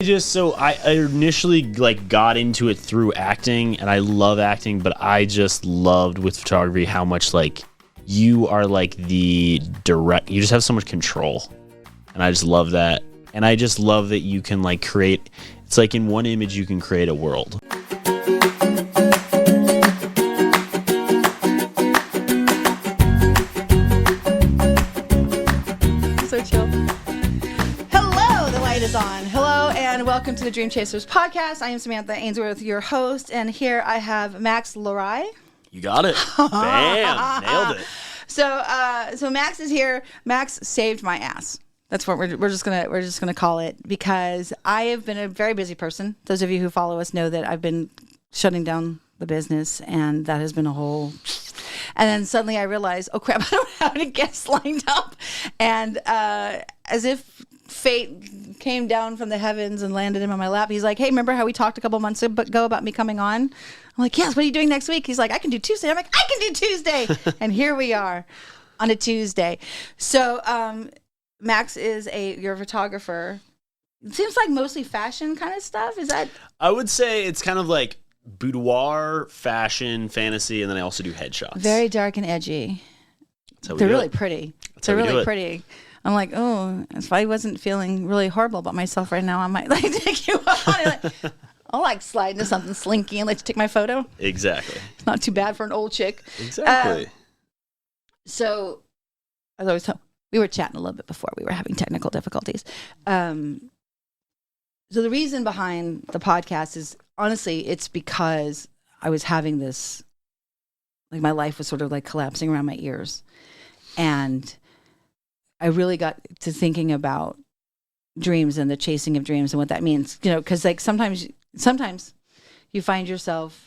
I initially like got into it through acting, and I love acting, but I just loved with photography how much like you are like the direct, you just have so much control, and I just love that. And I just love that you can like create, it's like in one image you can create a world. So chill. Hello, the light is on. Hello and welcome to the Dream Chasers podcast. I am Samantha Ainsworth, your host, and here I have Max Lorei. You got it. Bam, nailed it. So Max is here. Max saved my ass. That's what we're just gonna call it, because I have been a very busy person. Those of you who follow us know that I've been shutting down the business, and that has been a whole. And then suddenly I realized, oh crap, I don't have any guests lined up, and as if fate came down from the heavens and landed him on my lap. He's like, hey, remember how we talked a couple months ago about me coming on? I'm like, yes. What are you doing next week? He's like, I can do Tuesday. I'm like, I can do Tuesday, and here we are on a Tuesday. So. Max is you're a photographer. It seems like mostly fashion kind of stuff. Is that? I would say it's kind of like boudoir, fashion, fantasy, and then I also do headshots. Very dark and edgy. They're really pretty. They're really pretty. I'm like, oh, if I wasn't feeling really horrible about myself right now, I might like take you on. I'll like slide into something slinky and let you take my photo. Exactly. It's not too bad for an old chick. Exactly. So, as I was telling. We were chatting a little bit before we were having technical difficulties. So the reason behind the podcast is, honestly, it's because I was having this, like my life was sort of like collapsing around my ears. And I really got to thinking about dreams and the chasing of dreams and what that means. You know, because like sometimes you find yourself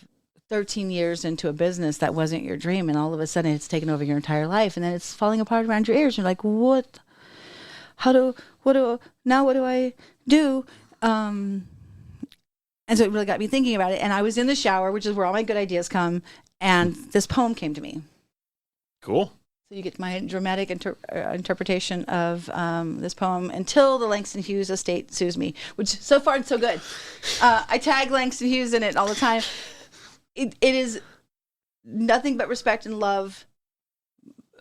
13 years into a business that wasn't your dream, and all of a sudden it's taken over your entire life, and then it's falling apart around your ears. You're like, what do I do? And so it really got me thinking about it. And I was in the shower, which is where all my good ideas come, and this poem came to me. Cool. So you get my dramatic interpretation of this poem until the Langston Hughes estate sues me, which so far so good. I tag Langston Hughes in it all the time. It is nothing but respect and love,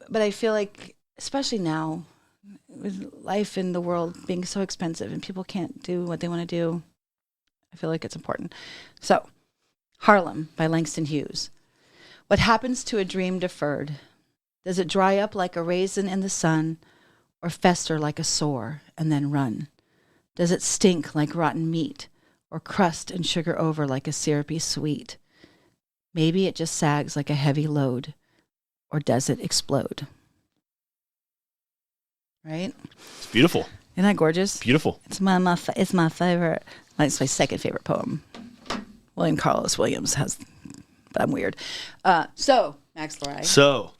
but I feel like, especially now, with life in the world being so expensive and people can't do what they want to do, I feel like it's important. So, Harlem by Langston Hughes. What happens to a dream deferred? Does it dry up like a raisin in the sun, or fester like a sore and then run? Does it stink like rotten meat, or crust and sugar over like a syrupy sweet? Maybe it just sags like a heavy load, or does it explode? Right? It's beautiful. Isn't that gorgeous? Beautiful. It's my favorite. It's my second favorite poem. William Carlos Williams has, but I'm weird. So, Max Lorei. So.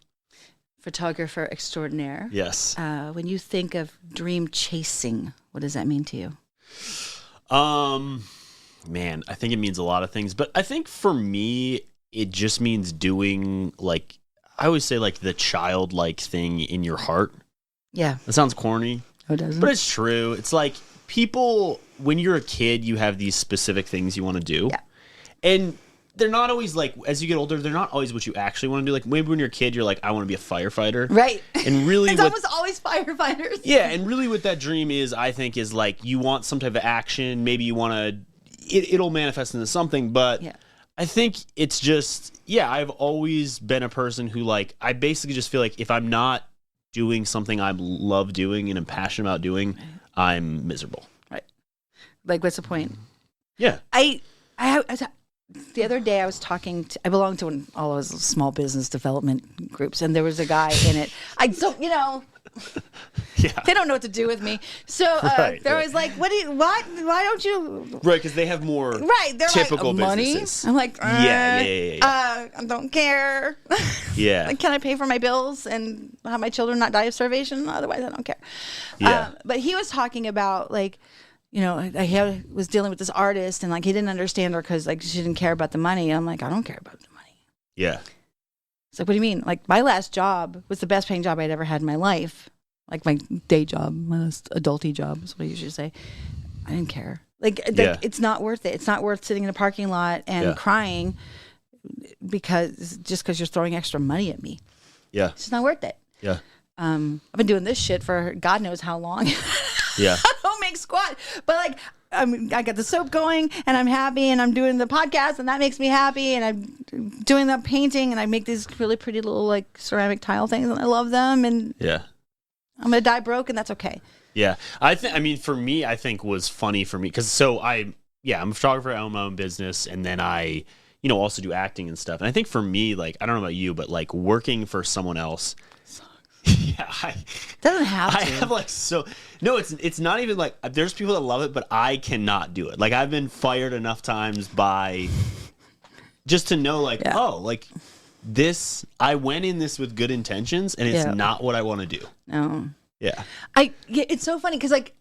Photographer extraordinaire. Yes. When you think of dream chasing, what does that mean to you? Man, I think it means a lot of things, but I think for me, it just means doing, like, I always say, like, the childlike thing in your heart. Yeah. That sounds corny. Oh, doesn't? But it's true. It's like people, when you're a kid, you have these specific things you want to do. Yeah. And they're not always, like, as you get older, they're not always what you actually want to do. Like, maybe when you're a kid, you're like, I want to be a firefighter. Right. And really, it's almost always firefighters. Yeah, and really what that dream is, I think, is, like, you want some type of action. Maybe you want to, it'll manifest into something, but yeah. I think it's just, I've always been a person who, like, I basically just feel like if I'm not doing something I love doing and am passionate about doing, right. I'm miserable. Right. Like, what's the point? Yeah. The other day I was talking to, I belong to all those small business development groups, and there was a guy in it. I don't, yeah. They don't know what to do with me. So they're always like, why don't you? Right, because they have more they're typical like, money? businesses. I'm like, yeah. I don't care. Yeah. Like, can I pay for my bills and have my children not die of starvation? Otherwise, I don't care. Yeah. But he was talking about, like, I was dealing with this artist, and like he didn't understand her because like she didn't care about the money. And I'm like, I don't care about the money. Yeah. It's like, what do you mean? Like, my last job was the best paying job I'd ever had in my life. Like my day job, my last adulty job is what I usually say. I didn't care. Like it's not worth it. It's not worth sitting in a parking lot and crying because you're throwing extra money at me. Yeah. It's just not worth it. Yeah. I've been doing this shit for God knows how long. Yeah. I don't make squat, but like, I got the soap going and I'm happy and I'm doing the podcast and that makes me happy and I'm doing the painting and I make these really pretty little like ceramic tile things and I love them and yeah, I'm going to die broke and that's okay. Yeah. For me, I think was funny for me because I'm a photographer, I own my own business and then I, also do acting and stuff. And I think for me, like, I don't know about you, but like working for someone else. Yeah, doesn't have to. I have like no, it's not even like there's people that love it, but I cannot do it. Like I've been fired enough times by just to know like this. I went in this with good intentions, and it's not what I want to do. No. Yeah. It's so funny because like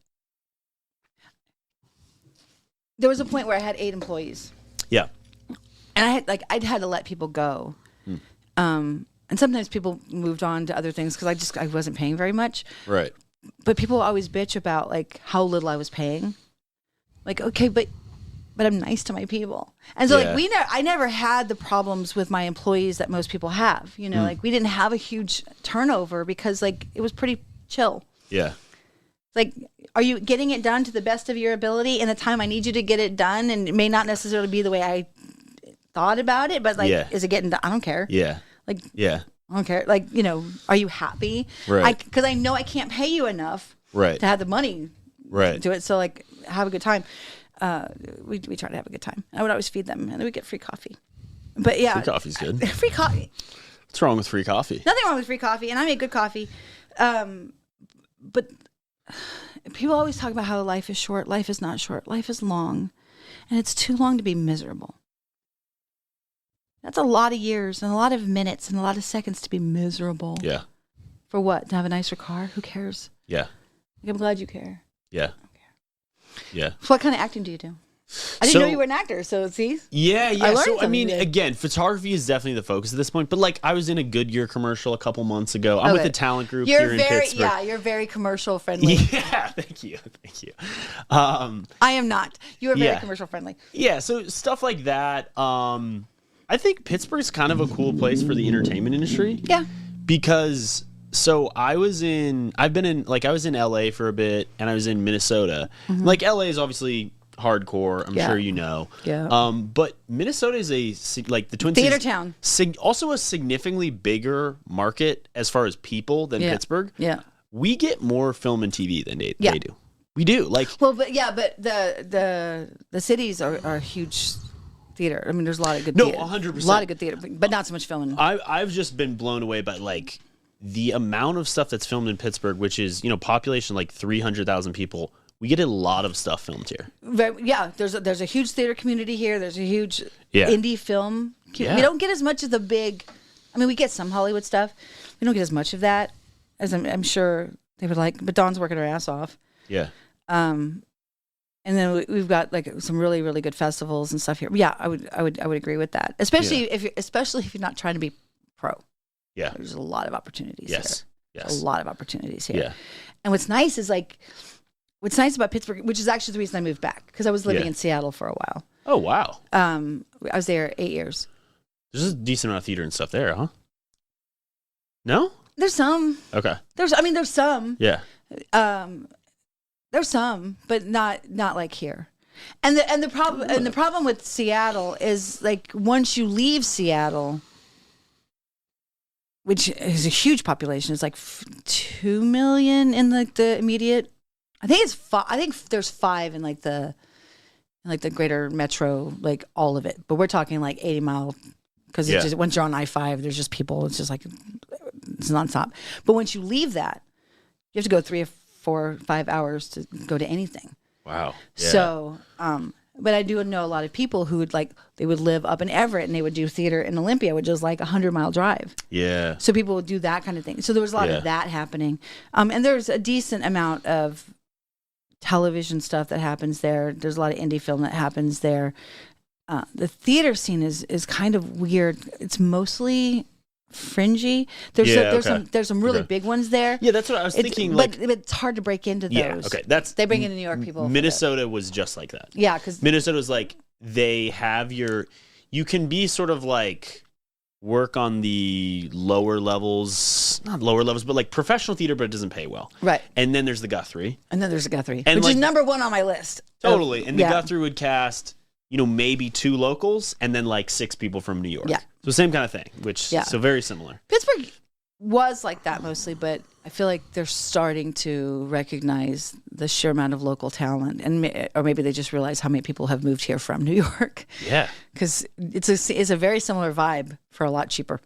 there was a point where I had 8 employees. Yeah. And I'd had to let people go. And sometimes people moved on to other things because I wasn't paying very much. Right. But people always bitch about like how little I was paying. Like, okay, but I'm nice to my people. And so like I never had the problems with my employees that most people have. Like we didn't have a huge turnover because like it was pretty chill. Yeah. Like, are you getting it done to the best of your ability in the time I need you to get it done? And it may not necessarily be the way I thought about it, but like, is it getting done? I don't care. Yeah. Like, yeah, I don't care. Like, are you happy? Right. Because I know I can't pay you enough to have the money to do it. So like, have a good time. We try to have a good time. I would always feed them, and then we get free coffee. But yeah, free coffee's good. Free coffee. What's wrong with free coffee? Nothing wrong with free coffee, and I make good coffee. But people always talk about how life is short. Life is not short. Life is long, and it's too long to be miserable. That's a lot of years and a lot of minutes and a lot of seconds to be miserable. Yeah. For what? To have a nicer car? Who cares? Yeah. I'm glad you care. Yeah. Okay. Yeah. So what kind of acting do you do? I didn't know you were an actor, so see? Yeah. So, I mean, again, photography is definitely the focus at this point, but like I was in a Goodyear commercial a couple months ago. I'm with the talent group here in Pittsburgh. Yeah, you're very commercial friendly. Yeah, thank you. I am not. You are very commercial friendly. Yeah, so stuff like that. I think Pittsburgh's kind of a cool place for the entertainment industry. Yeah. Because I was in LA for a bit and I was in Minnesota. Mm-hmm. Like LA is obviously hardcore, I'm sure you know. Yeah. But Minnesota is like the Twin Cities theater town. Also a significantly bigger market as far as people than Pittsburgh. Yeah. We get more film and TV than they do. We do. Like but the cities are huge theater. I mean, there's a lot of good theater. 100%. A lot of good theater, but not so much filming. I've just been blown away by like the amount of stuff that's filmed in Pittsburgh, which is, population like 300,000 people. We get a lot of stuff filmed here. There's a huge theater community here. There's a huge indie film. We don't get as much of the big. I mean, we get some Hollywood stuff. We don't get as much of that as I'm sure they would like. But Dawn's working her ass off. Yeah. And then we've got like some really, really good festivals and stuff here. Yeah, I would agree with that. Especially if you're not trying to be pro. Yeah. There's a lot of opportunities here. Yes. A lot of opportunities here. Yeah. And what's nice about Pittsburgh, which is actually the reason I moved back, because I was living in Seattle for a while. Oh, wow. I was there 8 years. There's a decent amount of theater and stuff there, huh? No? There's some. Okay. There's some. Yeah. There's some, but not like here. And the problem with Seattle is like once you leave Seattle, which is a huge population, it's like 2 million in like the immediate. I think there's 5 in like the greater metro, like all of it. But we're talking like 80 mile because it's just once you're on I-5, there's just people. It's just like it's nonstop. But once you leave that, you have to go 3 or 4 or 5 hours to go to anything. Wow. Yeah. So, but I do know a lot of people who they would live up in Everett and they would do theater in Olympia, which is like 100-mile drive. Yeah. So people would do that kind of thing. So there was a lot of that happening. And there's a decent amount of television stuff that happens there. There's a lot of indie film that happens there. The theater scene is kind of weird. It's mostly fringy. There's some really big ones there. Yeah, that's what I was thinking. But it's hard to break into those. Yeah, okay. They bring in the New York people. Minnesota was just like that. Yeah, because Minnesota was like they have you can be sort of like work on the lower levels, not lower levels, but like professional theater, but it doesn't pay well. Right. And then there's the Guthrie. And then there's the Guthrie, which is number one on my list. Totally. And the Guthrie would cast, maybe 2 locals and then like 6 people from New York. Yeah. So same kind of thing, so very similar. Pittsburgh was like that mostly, but I feel like they're starting to recognize the sheer amount of local talent, or maybe they just realize how many people have moved here from New York. Yeah, because it's a very similar vibe for a lot cheaper.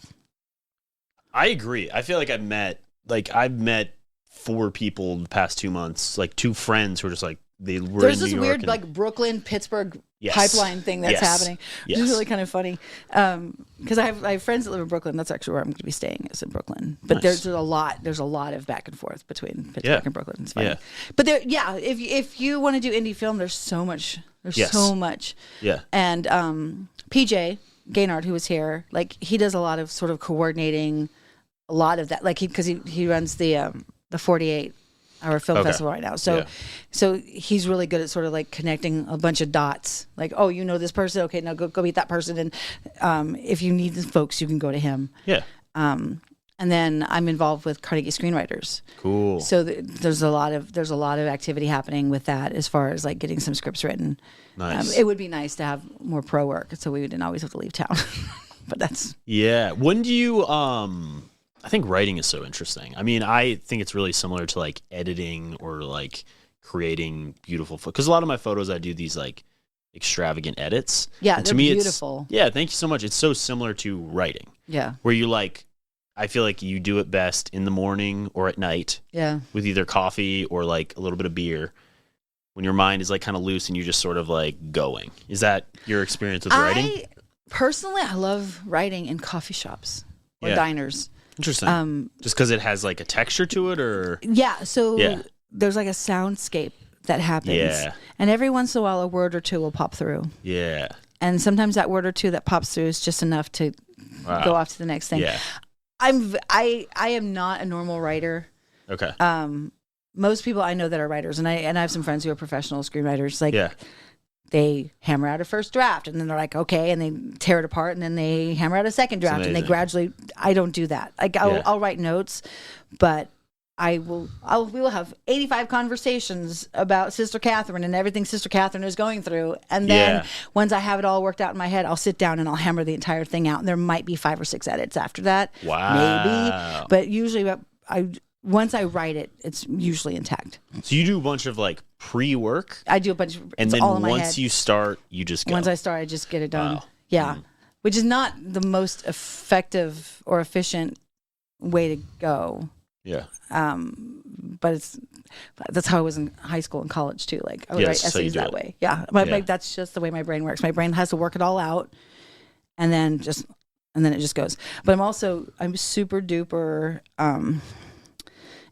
I agree. I feel like I've met 4 people in the past 2 months, like 2 friends who are just like they were. There's in this New weird York like Brooklyn Pittsburgh pipeline thing that's happening, which is really kind of funny. Because I have friends that live in Brooklyn. That's actually where I'm going to be staying, is in Brooklyn. But there's a lot of back and forth between Pittsburgh and Brooklyn. It's funny. Yeah. But if you want to do indie film, there's so much. So much. Yeah. And PJ Gaynard, who was here, like he does a lot of sort of coordinating, a lot of that, like because he runs the 48-hour film festival right now. So he's really good at sort of like connecting a bunch of dots. Like, oh, this person. Okay, now go meet that person. And if you need the folks, you can go to him. Yeah. And then I'm involved with Carnegie Screenwriters. Cool. So there's a lot of activity happening with that as far as like getting some scripts written. Nice. It would be nice to have more pro work, so we didn't always have to leave town. But that's when do you I think writing is so interesting. I mean, I think it's really similar to like editing or like creating beautiful because a lot of my photos I do these like extravagant edits. Yeah, and to me beautiful. Thank you so much. It's so similar to writing. Yeah. Where you like I feel like you do it best in the morning or at night. Yeah. With either coffee or like a little bit of beer. When your mind is like kind of loose and you're just sort of like going. Is that your experience with writing? Personally, I love writing in coffee shops or diners. Interesting. Just because it has like a texture to it, or there's like a soundscape that happens. Yeah. And every once in a while, a word or two will pop through. Yeah. And sometimes that word or two that pops through is just enough to go off to the next thing. Yeah. I am not a normal writer. Okay. Most people I know that are writers, and I have some friends who are professional screenwriters. Like, they hammer out a first draft, and then they're like, okay, and they tear it apart, and then they hammer out a second draft, and they gradually. I don't do that. Like, I'll write notes, but we will have 85 conversations about Sister Catherine and everything Sister Catherine is going through, and then once I have it all worked out in my head, I'll sit down and I'll hammer the entire thing out, and there might be 5 or 6 edits after that. Wow, maybe, but usually once I write it, it's usually intact. So you do a bunch of like pre-work? I do a bunch of, and then once you start, you just go. Once I start, I just get it done. Wow. Yeah, which is not the most effective or efficient way to go. Yeah. But that's how I was in high school and college too. Like I would write essays that way. Yeah. That's just the way my brain works. My brain has to work it all out, and then it just goes. But I'm super duper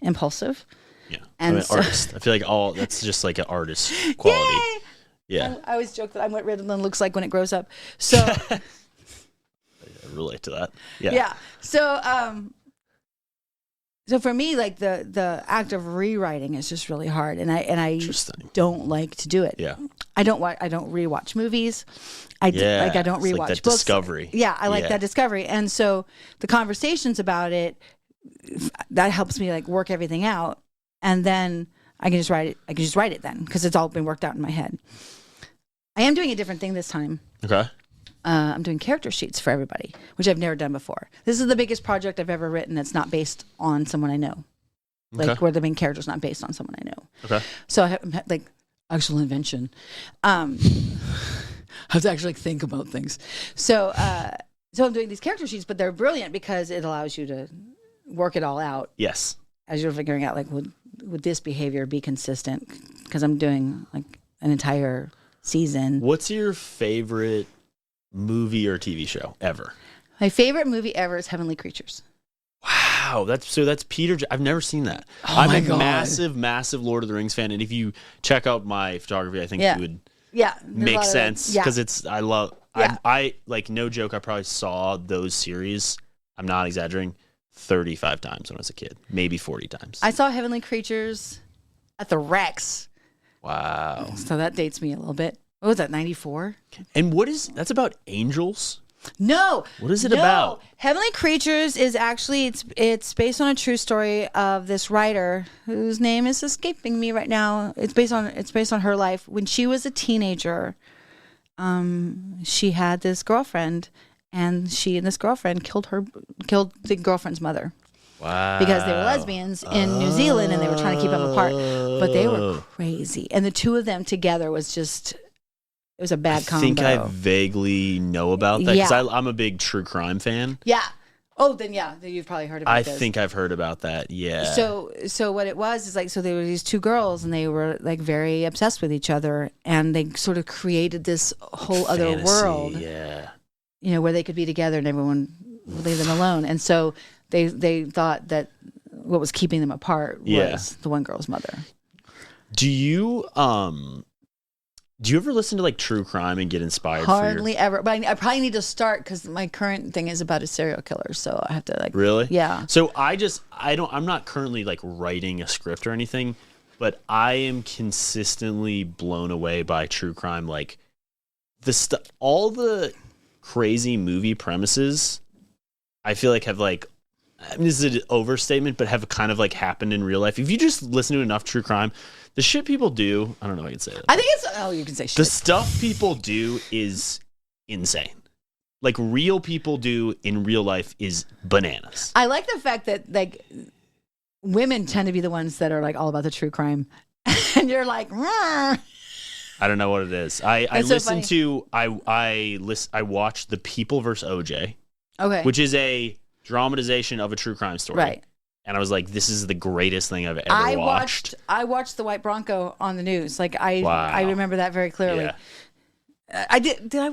impulsive. Yeah. And I'm an artist. I feel like that's just like an artist quality. Yay! Yeah. I always joke that I'm what Ritalin looks like when it grows up. So I relate to that. Yeah. Yeah. So for me, like the act of rewriting is just really hard, and I don't like to do it. Yeah. I don't rewatch movies. I don't rewatch like that books. Discovery. Yeah, I like that discovery, and so the conversations about it, that helps me like work everything out, and then I can just write it. I can just write it then because it's all been worked out in my head. I am doing a different thing this time. Okay. I'm doing character sheets for everybody, which I've never done before. This is the biggest project I've ever written that's not based on someone I know. Like where the main character's not based on someone I know. Okay. So I have like actual invention. I have to actually think about things. So I'm doing these character sheets, but they're brilliant because it allows you to work it all out. Yes. As you're figuring out, like, would this behavior be consistent? Because I'm doing like an entire season. What's your favorite movie or TV show ever? My favorite movie ever is Heavenly Creatures. Wow, that's Peter. I've never seen that. I'm a massive Lord of the Rings fan, and if you check out my photography, I think you would make sense because I like no joke. I probably saw those series. I'm not exaggerating, 35 times when I was a kid, maybe 40 times. I saw Heavenly Creatures at the Rex. Wow. So that dates me a little bit. What was that, 94? And that's about angels? No. What is it about? Heavenly Creatures is actually, it's based on a true story of this writer whose name is escaping me right now. It's based on her life. When she was a teenager, she had this girlfriend, and she and this girlfriend killed the girlfriend's mother. Wow. Because they were lesbians in New Zealand, and they were trying to keep them apart. But they were crazy. And the two of them together was just, it was a bad combo. I think I vaguely know about that, because I'm a big true crime fan. Yeah. Oh, then you've probably heard about this. I think I've heard about that, yeah. So what it was is like, so there were these two girls, and they were like very obsessed with each other, and they sort of created this whole other world. Yeah. You know, where they could be together and everyone would leave them alone. And so they thought that what was keeping them apart was the one girl's mother. Do you ever listen to like true crime and get inspired? Hardly ever, but I probably need to start, because my current thing is about a serial killer, so I have to like. Really? Yeah. So I'm not currently like writing a script or anything, but I am consistently blown away by true crime. Like all the crazy movie premises, I feel like have like, I mean, this is an overstatement, but have kind of like happened in real life. If you just listen to enough true crime, the shit people do, I don't know if I can say that. I think you can say shit. The stuff people do is insane. Like real people do in real life is bananas. I like the fact that like women tend to be the ones that are like all about the true crime. And you're like, "Rrr." I don't know what it is. I watched The People vs. OJ. Okay. Which is a dramatization of a true crime story. Right. And I was like, this is the greatest thing I've ever watched. I watched the White Bronco on the news. Like I remember that very clearly. Yeah. I think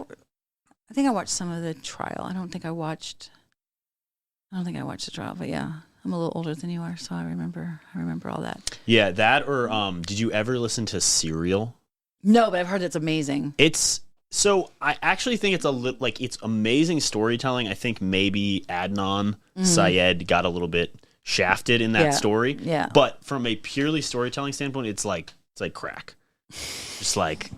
I watched some of the trial. I don't think I watched the trial, but yeah. I'm a little older than you are, so I remember all that. Yeah, that or did you ever listen to Serial? No, but I've heard it's amazing. So I actually think it's it's amazing storytelling. I think maybe Adnan Syed got a little bit shafted in that story. Yeah. But from a purely storytelling standpoint, it's like crack. Just like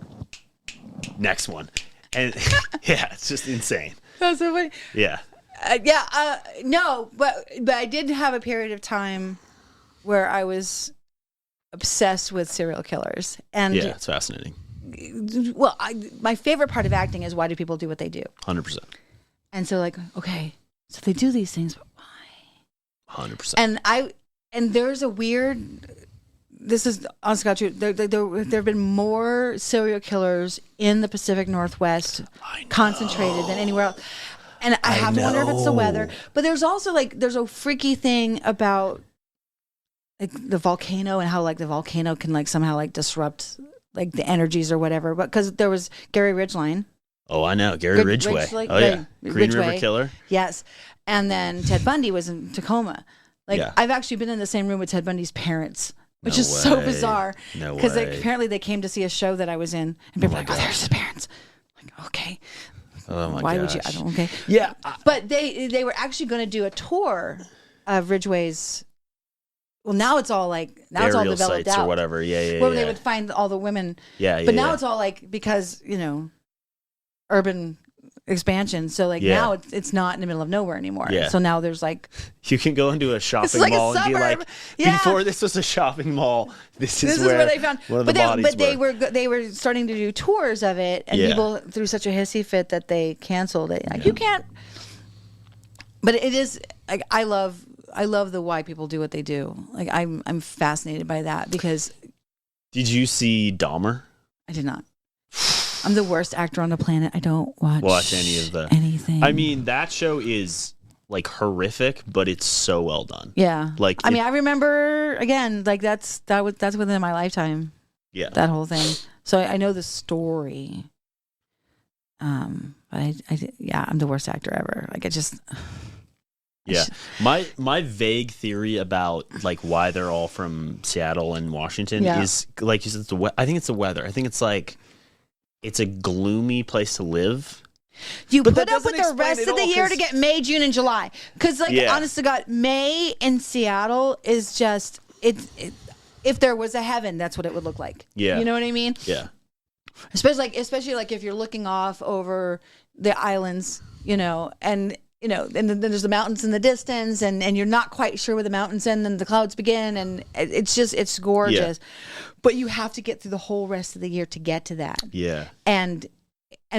next one. And it's just insane. That's so funny. Yeah. No, but I did have a period of time where I was obsessed with serial killers. And yeah, it's fascinating. Well, my favorite part of acting is, why do people do what they do? 100%. And so like, okay, so they do these things, but why? 100%. And there's a weird, this is honest God true, there have been more serial killers in the Pacific Northwest concentrated than anywhere else. And I have to wonder if it's the weather. But there's also there's a freaky thing about like the volcano, and how like the volcano can like somehow like disrupt like the energies or whatever. But because there was Gary Ridgwine. Oh, I know. Gary Ridgway. Yeah. Green River Killer. Yes. And then Ted Bundy was in Tacoma. I've actually been in the same room with Ted Bundy's parents, which is so bizarre. No way. Because apparently they came to see a show that I was in, and people were like, oh, there's his parents. I'm like, okay. Oh my Why gosh. would you? I don't. Okay. Yeah. But they were actually going to do a tour of Ridgway's. Well, now it's all it's all developed sites out or whatever. Yeah. Where they would find all the women. Yeah. But now it's all because urban expansion. So now it's not in the middle of nowhere anymore. Yeah. So now there's you can go into a shopping mall and be like, before this was a shopping mall, this is where they found one of the bodies were. They were starting to do tours of it, and people threw such a hissy fit that they canceled it. You can't. But it is I love the why people do what they do. I'm fascinated by that because. Did you see Dahmer? I did not. I'm the worst actor on the planet. I don't watch anything. I mean, that show is horrific, but it's so well done. Yeah. I remember again, that's within my lifetime. Yeah. That whole thing. So I know the story. But I'm the worst actor ever. Yeah. My vague theory about why they're all from Seattle and Washington is you said I think it's the weather. I think it's it's a gloomy place to live. You But put that up with doesn't the rest explain of it the all, year to 'cause- get May, June, and July. Because, like, Yeah. honest to God, May in Seattle is just if there was a heaven, that's what it would look like. Yeah. You know what I mean? Yeah. Especially like if you're looking off over the islands, and then there's the mountains in the distance, and you're not quite sure where the mountains end and the clouds begin, and it's gorgeous. But you have to get through the whole rest of the year to get to that. Yeah. And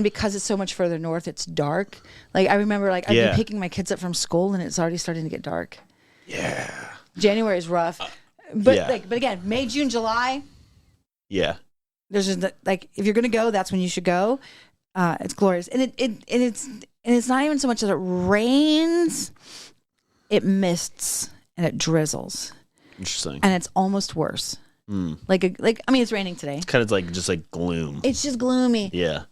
because it's so much further north, it's dark. Like, I remember, like, I'd be picking my kids up from school, and it's already starting to get dark. Yeah. January is rough, but yeah. but again, May, June, July. Yeah. There's just like, if you're gonna go, that's when you should go. It's glorious, and it's not even so much that it rains; it mists and it drizzles. Interesting. And it's almost worse. Like I mean, it's raining today. It's kind of like just like gloom. It's just gloomy. Yeah.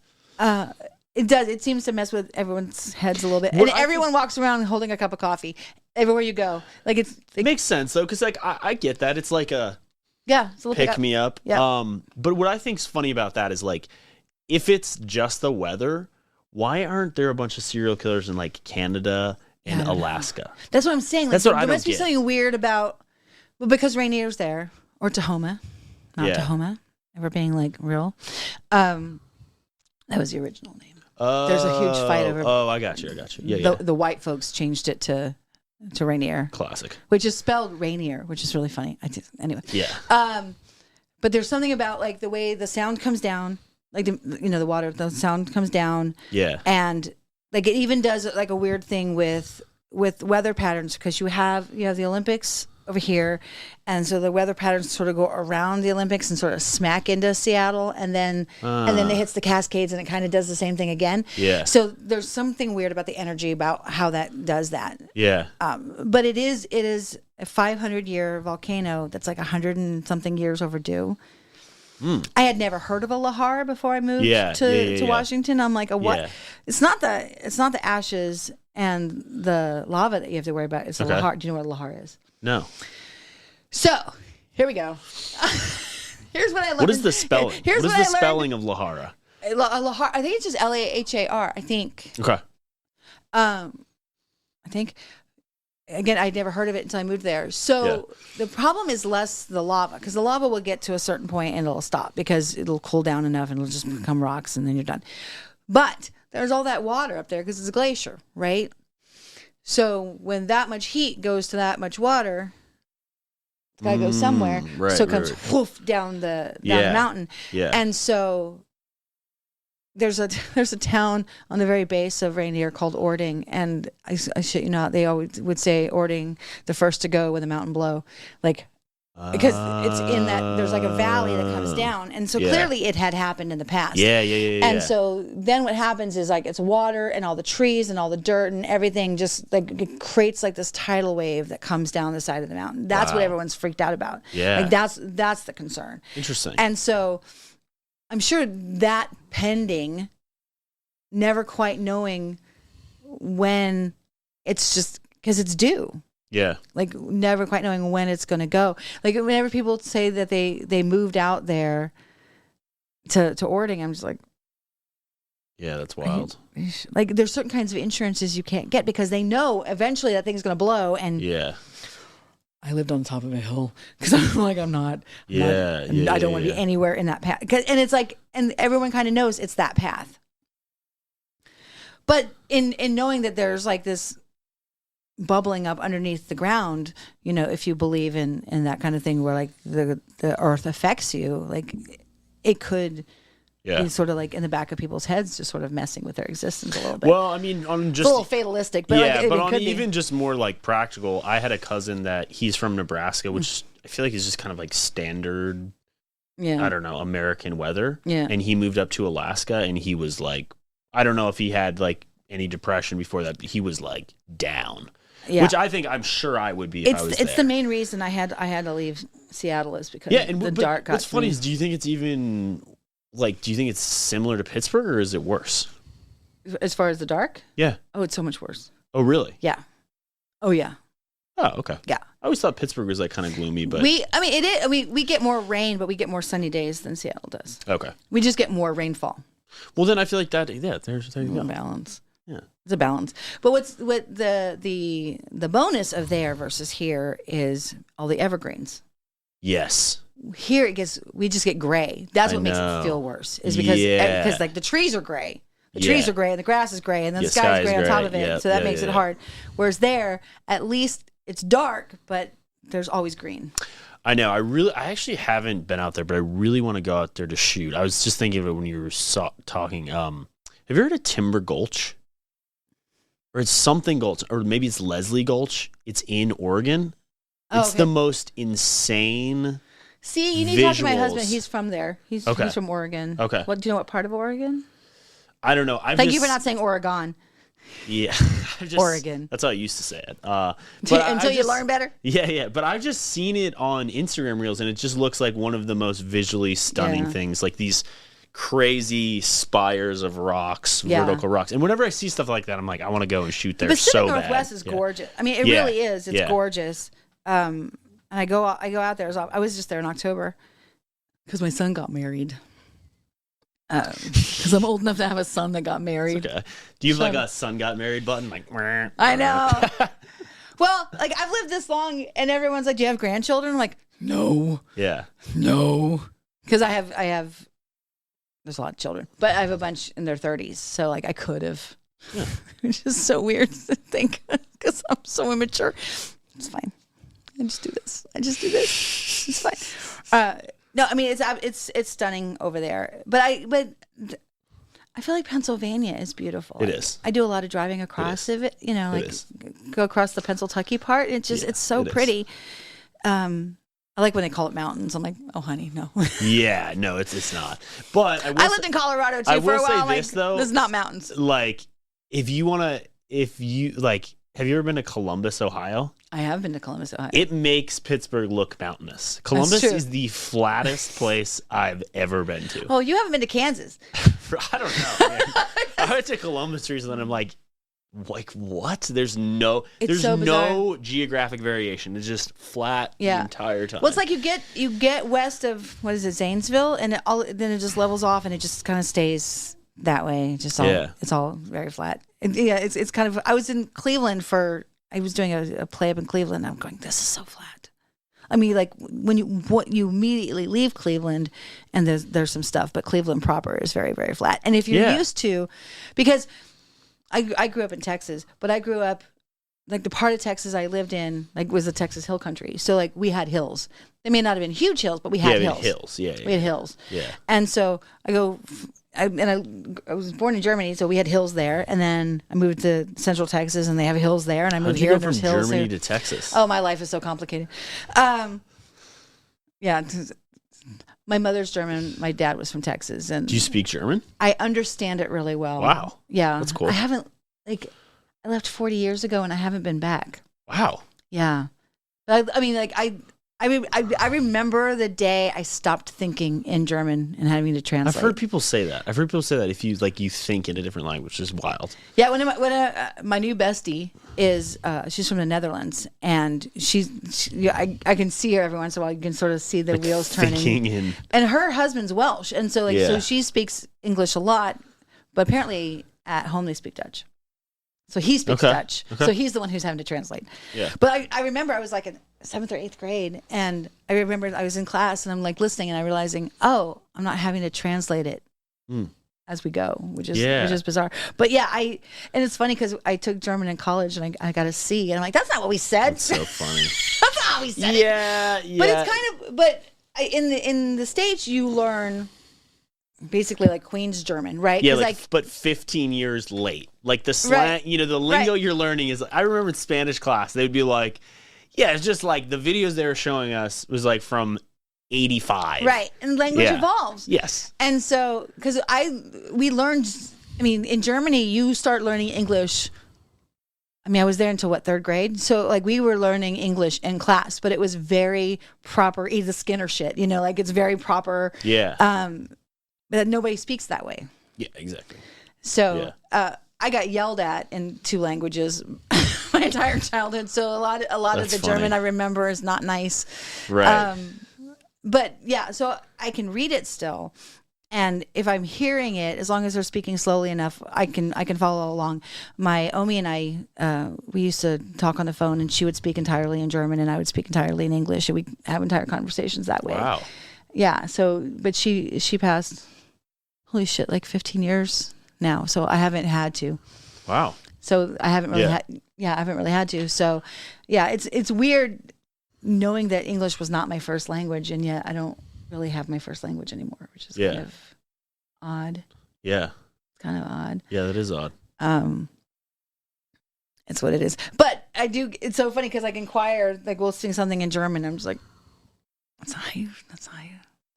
It does. It seems to mess with everyone's heads a little bit, What and everyone walks around holding a cup of coffee everywhere you go. Like, It makes sense though, because like I get that it's like a it's a little pick me up. Yeah. But what I think's funny about that is like, if it's just the weather, why aren't there a bunch of serial killers in like Canada and Alaska? That's what I'm saying. Like, That's what I there don't must be get. something weird about, well, because Rainier's there, or Tahoma, not Yeah. Tahoma. If we're being like real, that was the original name. There's a huge fight over. Oh, I got you. Yeah. The white folks changed it to Rainier, Classic. which is spelled Rainier, which is really funny. Anyway. Yeah. But there's something about, like, the way the sound comes down, like, the water, the sound comes down. Yeah. And like, it even does like a weird thing with weather patterns, because you have the Olympics over here, and so the weather patterns sort of go around the Olympics and sort of smack into Seattle, and then it hits the Cascades, and it kind of does the same thing again. Yeah. So there's something weird about the energy about how that does that. Yeah. But it is a 500-year volcano that's like 100 and something years overdue. I had never heard of a lahar before I moved to Washington. I'm like, what? Yeah. It's not the ashes and the lava that you have to worry about. It's the lahar. Do you know what a lahar is? No. So here we go. Here's what I learned. What is the spelling? Here's what is what the spelling of Lahara? Lahar. I think it's just Lahar. I think. Okay. I think. Again, I'd never heard of it until I moved there. So the problem is less the lava, because the lava will get to a certain point and it'll stop because it'll cool down enough and it'll just become rocks, and then you're done. But there's all that water up there because it's a glacier, right? So when that much heat goes to that much water, it's got to go somewhere. Right, so it comes right. whoof down the mountain. Yeah. And so there's a town on the very base of Rainier called Ording, and I shit you not, they always would say Ording, the first to go when the mountain blow, like, because it's in that there's like a valley that comes down, and so clearly it had happened in the past. Yeah. And so then what happens is, like, it's water and all the trees and all the dirt and everything just like it creates like this tidal wave that comes down the side of the mountain. That's what everyone's freaked out about. Yeah. Like that's the concern. Interesting. And so I'm sure that pending, never quite knowing when it's just because it's due. Yeah. Like, never quite knowing when it's going to go. Like, whenever people say that they moved out there to Ording, I'm just like, Yeah, that's wild. like, there's certain kinds of insurances you can't get because they know eventually that thing's going to blow. And Yeah. I lived on top of a hill because I'm like, I don't want to be anywhere in that path. And it's like, and everyone kind of knows it's that path. But in knowing that there's like this bubbling up underneath the ground, if you believe in that kind of thing where like the earth affects you, like it could be sort of like in the back of people's heads, just sort of messing with their existence a little bit. Well, I mean, on just it's a little fatalistic, but but it on could even be. just more like practical, I had a cousin that he's from Nebraska, which I feel like is just kind of like standard, I don't know, American weather. Yeah. And he moved up to Alaska, and he was like, I don't know if he had like any depression before that, but he was like down. Yeah. Which I'm sure I would be if I was there. It's the main reason I had to leave Seattle is because the but dark got what's funny me. is, do you think it's even like, do you think it's similar to Pittsburgh, or is it worse? As far as the dark? Yeah. Oh, it's so much worse. Oh, really? Yeah. Oh, yeah. Oh, okay. Yeah. I always thought Pittsburgh was like kind of gloomy, but it is. We get more rain, but we get more sunny days than Seattle does. okay. We just get more rainfall. Well, then I feel like that. Yeah, there you go. Balance. Yeah, it's a balance. But what the bonus of there versus here is all the evergreens. Yes. Here we just get gray. That's what makes it feel worse. Is because like the trees are gray. The trees are gray and the grass is gray and then the sky is gray on top of it. Yeah, so that makes it hard. Whereas there, at least it's dark, but there's always green. I know. I actually haven't been out there, but I really want to go out there to shoot. I was just thinking of it when you were talking. Have you heard of Timber Gulch? Or it's something Gulch, or maybe it's Leslie Gulch. It's in Oregon. It's the most insane. See, you need to talk to my husband. He's from there. He's from Oregon. Okay. Do you know what part of Oregon? I don't know. Thank you for not saying Oregon. Yeah. Oregon. That's how I used to say it. Until you learn better? Yeah. But I've just seen it on Instagram Reels, and it just looks like one of the most visually stunning things. Like these crazy spires of rocks, vertical rocks. And whenever I see stuff like that, I'm like, I want to go and shoot there so bad. The Pacific Northwest is gorgeous. I mean, it really is. It's gorgeous. And I go out there. I was just there in October because my son got married. Because I'm old enough to have a son that got married. Okay. Do you have like a son got married button? Like, I know. Well, like I've lived this long, and everyone's like, "Do you have grandchildren?" I'm like, "No." Yeah. No. Because I have. There's a lot of children, but I have a bunch in their 30s, so like I could have. Yeah. Which is so weird to think because I'm so immature. It's fine. I just do this. It's fine. No, I mean it's stunning over there. But I feel like Pennsylvania is beautiful. It is. I do a lot of driving across it. You know, like go across the Pennsylvania part. It's so pretty. I like when they call it mountains. I'm like, oh honey, no. Yeah, no, it's not. But I lived in Colorado too for a while. Say this though, this is not mountains. Like have you ever been to Columbus, Ohio? I have been to Columbus, Ohio. It makes Pittsburgh look mountainous. Columbus is the flattest place I've ever been to. Well, you haven't been to Kansas. I don't know, man. I went to Columbus recently and I'm like what? There's no geographic variation. It's just flat the entire time. Well, it's like you get west of what is it, Zanesville, and then it just levels off and it just kind of stays that way. It's all very flat. And it's kind of. I was in Cleveland I was doing a play up in Cleveland. And I'm going, this is so flat. I mean, like when you immediately leave Cleveland, and there's some stuff, but Cleveland proper is very, very flat. And if you're used to, because I grew up in Texas, but I grew up like the part of Texas I lived in was the Texas Hill Country. So like we had hills. They may not have been huge hills, but we had hills. We had hills. Yeah. And so I was born in Germany, so we had hills there, and then I moved to Central Texas, and they have hills there, and I moved here, and there's hills from Germany to Texas. Oh, my life is so complicated. Yeah, my mother's German. My dad was from Texas, and do you speak German? I understand it really well. Wow. Yeah, that's cool. I haven't I left 40 years ago, and I haven't been back. Wow. Yeah, but I mean, like I remember the day I stopped thinking in German and having to translate. I've heard people say that. If you you think in a different language, it's just wild. Yeah, when my new bestie is she's from the Netherlands, and I can see her every once in a while. You can sort of see the wheels turning. And her husband's Welsh, and so so she speaks English a lot, but apparently at home they speak Dutch. So he speaks Dutch. Okay. So he's the one who's having to translate. Yeah. But I remember I was like in 7th or 8th grade, and I remember I was in class and I'm like listening, and I'm realizing, I'm not having to translate it as we go, which is bizarre. But yeah, and it's funny because I took German in college and I got a C, and I'm like, that's not what we said. That's so funny. That's not how we said it. Yeah. But it's in the States you learn basically like Queen's German, right? Yeah, but 15 years late. Like the slang, the lingo you're learning is. I remember in Spanish class, they would be like, yeah, it's just like the videos they were showing us was like from 85. Right, and language evolves. Yes. And so, because we learned, in Germany, you start learning English. I was there until 3rd grade? So like we were learning English in class, but it was very proper, eat the Skinner shit, like it's very proper. Yeah. But nobody speaks that way. Yeah, exactly. So I got yelled at in 2 languages my entire childhood. So a lot of the funny. German I remember is not nice. Right. But yeah, so I can read it still. And if I'm hearing it, as long as they're speaking slowly enough, I can follow along. My Omi and I, we used to talk on the phone, and she would speak entirely in German, and I would speak entirely in English, and we have entire conversations that way. Wow. Yeah. So, but she passed. Holy shit! Like 15 years now, so I haven't had to. Wow. So I haven't really had. Yeah, I haven't really had to. So, yeah, it's weird knowing that English was not my first language, and yet I don't really have my first language anymore, which is kind of odd. Yeah. It's kind of odd. Yeah, that is odd. It's what it is. But I do. It's so funny because I can inquire, like we'll sing something in German. I'm just like, that's how you.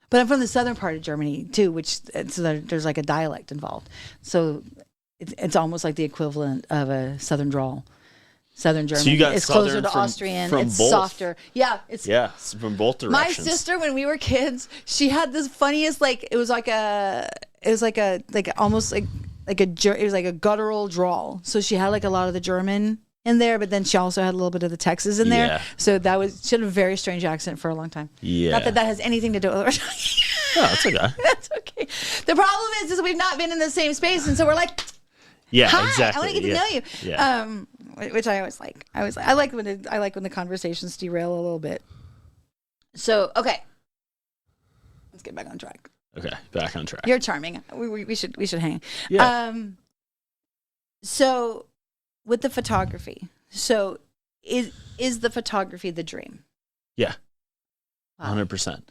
But I'm from the southern part of Germany too, which there's like a dialect involved. So it's almost like the equivalent of a southern drawl. Southern German. So you got it's southern closer to from Austrian. It's both. softer. Yeah, it's from both directions. my sister, when we were kids, she had this funniest, like it was like almost like it was like a guttural drawl. So she had like a lot of the German in there, but then she also had a little bit of the Texas in there. So she had a very strange accent for a long time. Yeah. Not that has anything to do with it. No, that's okay. That's okay. The problem is we've not been in the same space, and so we're like, yeah, hi, exactly. I want to get to know you. Yeah. Which I always like. I like when the conversations derail a little bit. So okay, let's get back on track. Okay, back on track. You're charming. We should hang. Yeah. So with the photography, so is the photography the dream? Yeah. 100%.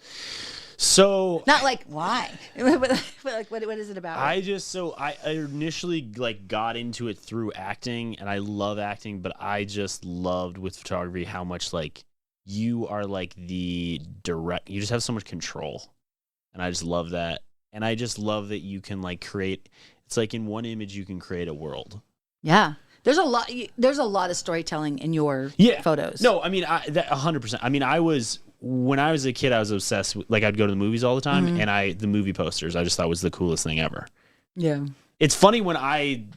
So not like why, but like what is it about? I initially like got into it through acting, and I love acting, but I just loved with photography how much like you are like you just have so much control, and I just love that, and I just love that you can like create. It's like in one image you can create a world. Yeah. There's a lot of storytelling in your photos. No, I mean 100%. I mean, when I was a kid, I was obsessed with, like, I'd go to the movies all the time, and the movie posters I just thought was the coolest thing ever. Yeah. It's funny when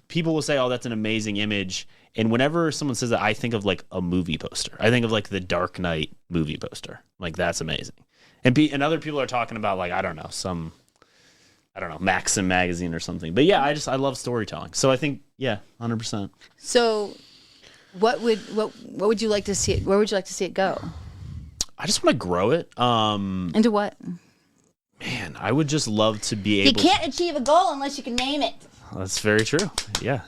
people will say, "Oh, that's an amazing image," and whenever someone says that, I think of like a movie poster. I think of like the Dark Knight movie poster. Like, that's amazing. And other people are talking about like I don't know Maxim magazine or something. But yeah, I love storytelling. So I think 100%. So what would you like to see it? Where would you like to see it go? I just want to grow it. Into what? Man, I would just love to be able. You can't achieve a goal unless you can name it. That's very true. Yeah.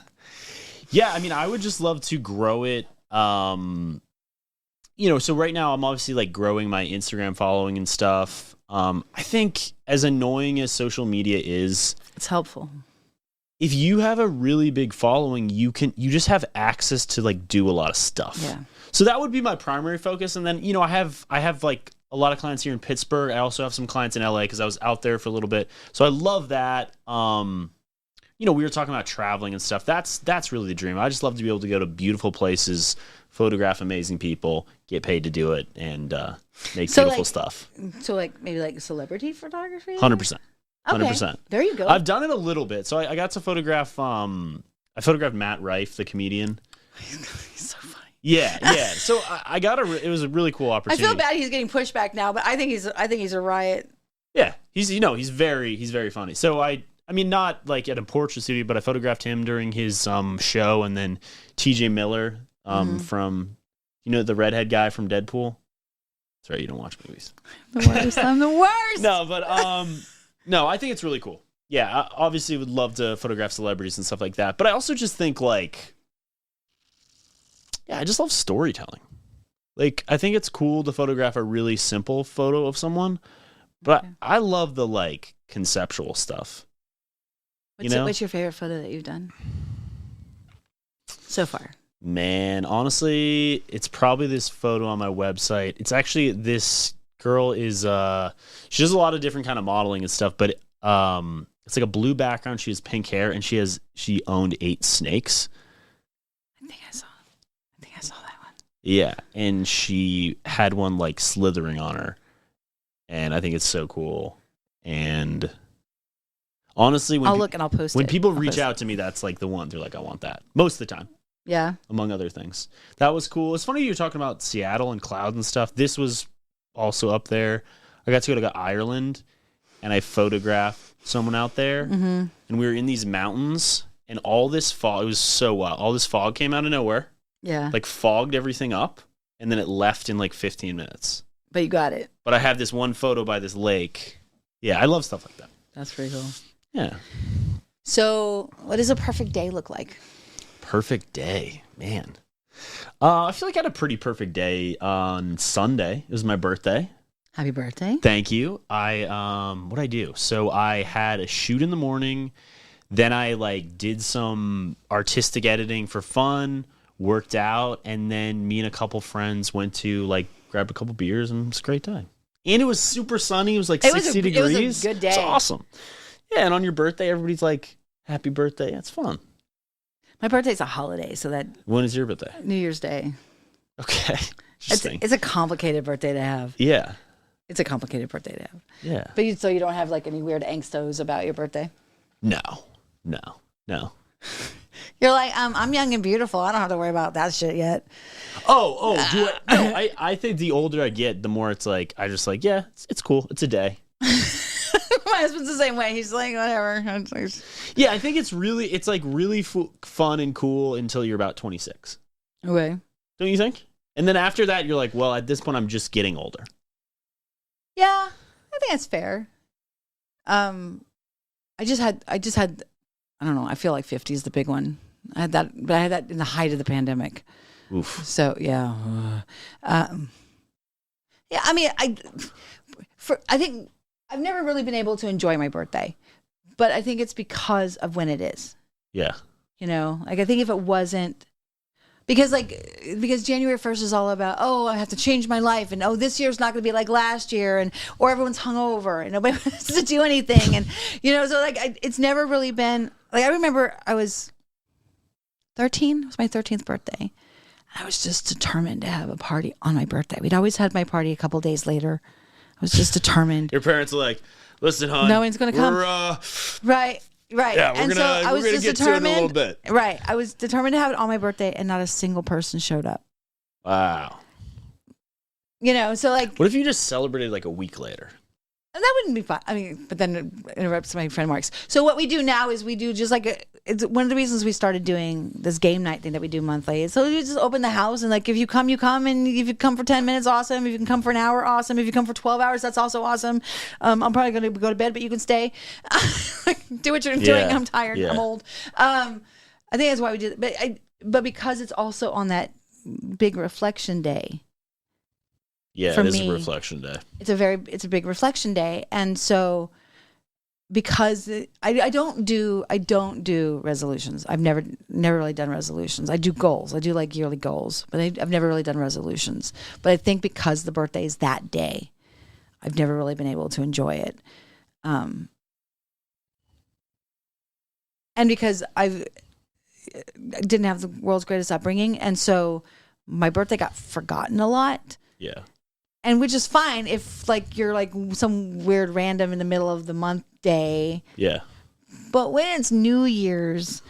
Yeah, I mean, I would just love to grow it. So right now I'm obviously like growing my Instagram following and stuff. I think as annoying as social media is, it's helpful. If you have a really big following, you just have access to like do a lot of stuff. Yeah. So that would be my primary focus. And then, I have like a lot of clients here in Pittsburgh. I also have some clients in LA because I was out there for a little bit. So I love that. We were talking about traveling and stuff. That's really the dream. I just love to be able to go to beautiful places, photograph amazing people, get paid to do it, and make beautiful stuff. So like maybe like celebrity photography? 100%. 100%. Okay. There you go. I've done it a little bit. So I got to photograph. I photographed Matt Rife, the comedian. He's so funny. Yeah. So I got it was a really cool opportunity. I feel bad he's getting pushback now, but I think he's a riot. Yeah, he's very funny. So I mean, not like at a portrait studio, but I photographed him during his show, and then TJ Miller from the redhead guy from Deadpool. That's right, you don't watch movies. The worst. I'm the worst. No, but no, I think it's really cool. Yeah, I obviously would love to photograph celebrities and stuff like that, but I also just think like, I just love storytelling. Like, I think it's cool to photograph a really simple photo of someone, but I love the like conceptual stuff. What's your favorite photo that you've done so far? Man, honestly, it's probably this photo on my website. It's actually this girl is she does a lot of different kind of modeling and stuff, but it's like a blue background. She has pink hair, and she owned 8 snakes. I think I saw that one. Yeah, and she had one like slithering on her, and I think it's so cool. And honestly, I'll look and I'll post it. When people reach out to me, that's like the one. They're like, I want that most of the time. Yeah. Among other things. That was cool. It's funny you're talking about Seattle and clouds and stuff. This was also up there. I got to go to Ireland, and I photographed someone out there, and we were in these mountains, and all this fog. It was so wild. All this fog came out of nowhere. Yeah. Like fogged everything up, and then it left in like 15 minutes. But you got it. But I have this one photo by this lake. Yeah, I love stuff like that. That's pretty cool. Yeah. So, what does a perfect day look like? Perfect day, man. I feel like I had a pretty perfect day on Sunday. It was my birthday. Happy birthday. Thank you. What'd I do? So I had a shoot in the morning. Then I like did some artistic editing for fun, worked out, and then me and a couple friends went to like grab a couple beers, and it was a great time. And it was super sunny. It was like 60 degrees. It was a good day. It's awesome. Yeah, and on your birthday, everybody's like, happy birthday. It's fun. My birthday's a holiday, so that... When is your birthday? New Year's Day. Okay. It's a complicated birthday to have. Yeah. It's a complicated birthday to have. Yeah. But so you don't have like any weird angstos about your birthday? No. You're like, I'm young and beautiful. I don't have to worry about that shit yet. I think the older I get, the more it's like, I just like, yeah, it's cool. It's a day. My husband's the same way. He's like, whatever. Yeah, I think it's like really fun and cool until you're about 26. Okay. Don't you think? And then after that, you're like, well, at this point, I'm just getting older. Yeah, I think that's fair. I just had, I don't know. I feel like 50 is the big one. I had that in the height of the pandemic. Oof. So yeah, yeah. I mean, I think I've never really been able to enjoy my birthday, but I think it's because of when it is. Yeah. You know, like I think if it wasn't, because January 1st is all about, oh, I have to change my life, and oh, this year's not going to be like last year, and or everyone's hungover and nobody wants to do anything, and you know, so like it's never really been like, I remember I was 13. It was my 13th birthday. I was just determined to have a party on my birthday. We'd always had my party a couple days later. I was just determined. Your parents are like, listen, hon, no one's going to come. Right. Yeah, we're gonna get to it in a little bit. Right. I was determined to have it on my birthday, and not a single person showed up. Wow. You know, so like, what if you just celebrated like a week later? That wouldn't be fun. I mean, but then it interrupts my friend Mark's. So what we do now is we do just like it's one of the reasons we started doing this game night thing that we do monthly. So we just open the house, and like if you come, you come, and if you come for 10 minutes, awesome. If you can come for an hour, awesome. If you come for 12 hours, that's also awesome. I'm probably going to go to bed, but you can stay. Do what you're doing. I'm tired. Yeah. I'm old. I think that's why we do it. But because it's also on that big reflection day. Yeah, for it is me, a reflection day. It's a big reflection day, and so because I don't do resolutions. I've never really done resolutions. I do goals. I do like yearly goals, but I've never really done resolutions. But I think because the birthday is that day, I've never really been able to enjoy it, and because I didn't have the world's greatest upbringing, and so my birthday got forgotten a lot. Yeah. And which is fine if like you're like some weird random in the middle of the month day. Yeah. But when it's New Year's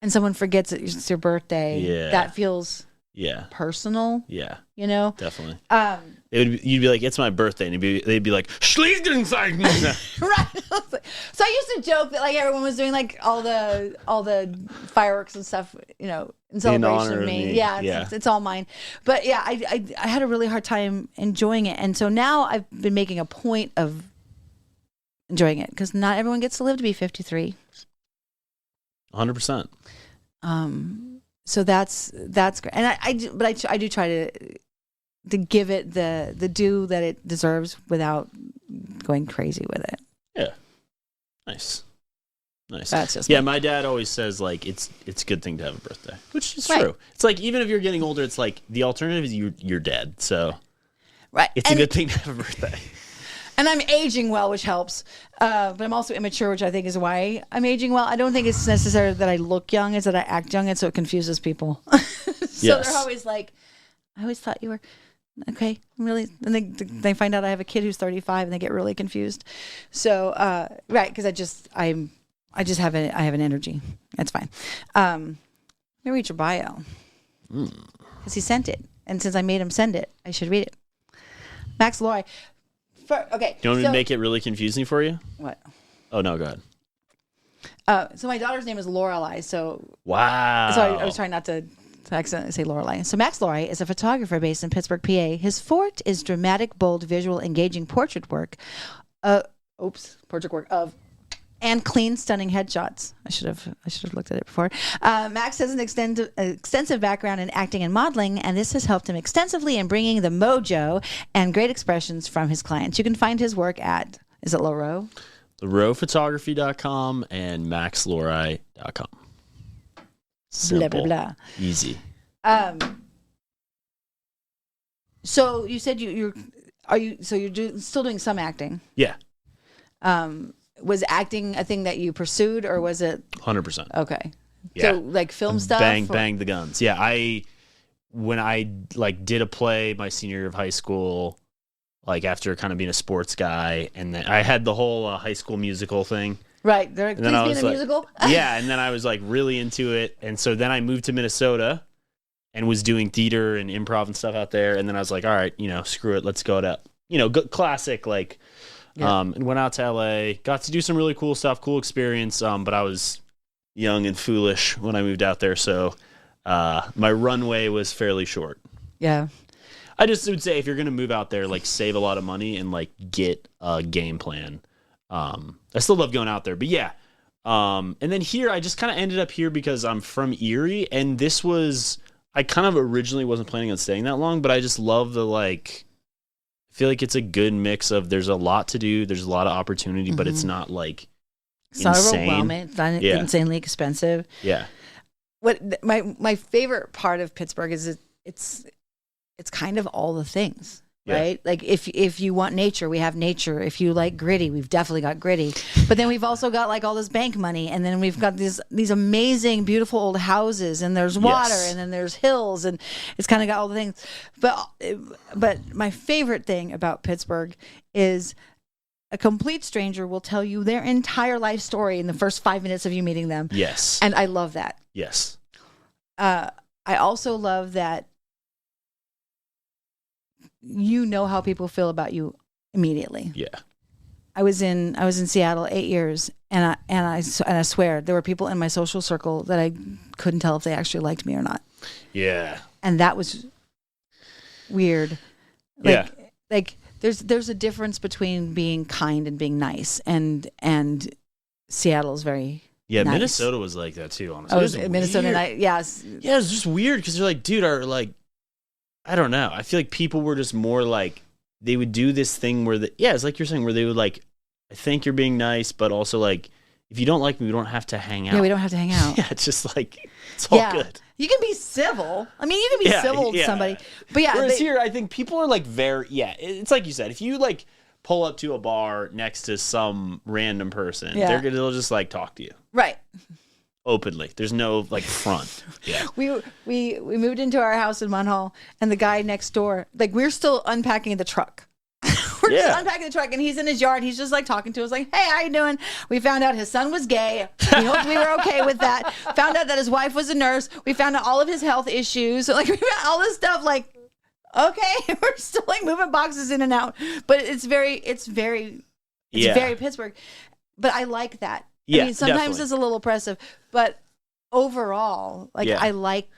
and someone forgets it's your birthday, that feels personal. Yeah. You know? Definitely. You'd be like, it's my birthday, and they'd be like, Schleswig. Right. So I used to joke that like everyone was doing like all the fireworks and stuff, you know, in celebration of me. Yeah, it's all mine. But yeah, I had a really hard time enjoying it, and so now I've been making a point of enjoying it because not everyone gets to live to be 53. 100%. So that's great, and I do try to give it the due that it deserves without going crazy with it. Yeah. Nice. That's just my dad always says like it's a good thing to have a birthday, which is true. It's like even if you're getting older, it's like the alternative is you're dead. So it's a good thing to have a birthday. And I'm aging well, which helps. But I'm also immature, which I think is why I'm aging well. I don't think it's necessary that I look young; it's that I act young, and so it confuses people. So they're always like, "I always thought you were." Okay, really? And they find out I have a kid who's 35, and they get really confused. So, right, because I have an energy. That's fine. Let me read your bio because he sent it, and since I made him send it, I should read it. Max Lorei. Okay. Do you want me to make it really confusing for you? What? Oh no, go ahead. So my daughter's name is Lorelei. So Wow. So I was trying not to accidentally say Lorelei. So Max Lorei is a photographer based in Pittsburgh, PA. His forte is dramatic, bold, visual, engaging portrait work. Portrait work of and clean, stunning headshots. I should have looked at it before. Max has an extensive background in acting and modeling, and this has helped him extensively in bringing the mojo and great expressions from his clients. You can find his work at, is it Lorei? LoreuPhotography.com and MaxLorei.com. Simple. Blah, blah, blah. Easy. So you said you're still doing some acting? Yeah. Was acting a thing that you pursued, or was it 100%? Okay. Yeah. So like film stuff? Bang the guns. Yeah. When I like did a play my senior year of high school, like after kind of being a sports guy, and then I had the whole High School Musical thing. Right. They're like, please be in a musical? Yeah. And then I was like really into it. And so then I moved to Minnesota and was doing theater and improv and stuff out there. And then I was like, all right, screw it. Let's go to, classic, like, and went out to LA, got to do some really cool stuff, cool experience. But I was young and foolish when I moved out there. So my runway was fairly short. Yeah. I just would say if you're going to move out there, like save a lot of money and like get a game plan. I still love going out there, but yeah. And then here, I just kind of ended up here because I'm from Erie, and I kind of originally wasn't planning on staying that long, but I just love I feel like it's a good mix of there's a lot to do, there's a lot of opportunity, but it's not like it's insane. Not overwhelming. It's not insanely expensive. Yeah. What my favorite part of Pittsburgh is it's kind of all the things. Right? Like if you want nature, we have nature. If you like gritty, we've definitely got gritty. But then we've also got like all this bank money, and then we've got these amazing, beautiful old houses, and there's water, and then there's hills, and it's kind of got all the things. But my favorite thing about Pittsburgh is a complete stranger will tell you their entire life story in the first 5 minutes of you meeting them. Yes. And I love that. Yes. I also love that you know how people feel about you immediately. Yeah. I was in Seattle 8 years, and I swear there were people in my social circle that I couldn't tell if they actually liked me or not. Yeah. And that was weird. Like there's a difference between being kind and being nice, and Seattle's very nice. Minnesota was like that too, honestly. I was in Minnesota, and yeah, it's just weird because they're like, dude, I don't know. I feel like people were just more like, they would do this thing where it's like you're saying, where they would like, I think you're being nice, but also like, if you don't like me, we don't have to hang out. Yeah, we don't have to hang out. Yeah, it's just like, it's all good. You can be civil. I mean, you can be civil to somebody. But yeah. Whereas here, I think people are like it's like you said, if you like pull up to a bar next to some random person, they'll just like talk to you. Right. Openly. There's no like front. Yeah. We moved into our house in Munhall, and the guy next door, like we're still unpacking the truck. We're just unpacking the truck, and he's in his yard. He's just like talking to us like, hey, how you doing? We found out his son was gay. We hoped we were okay with that. Found out that his wife was a nurse. We found out all of his health issues. Like we found all this stuff like, okay, we're still like moving boxes in and out. But it's very Pittsburgh. But I like that. Yeah, I mean, sometimes definitely. it's a little oppressive, but overall, I like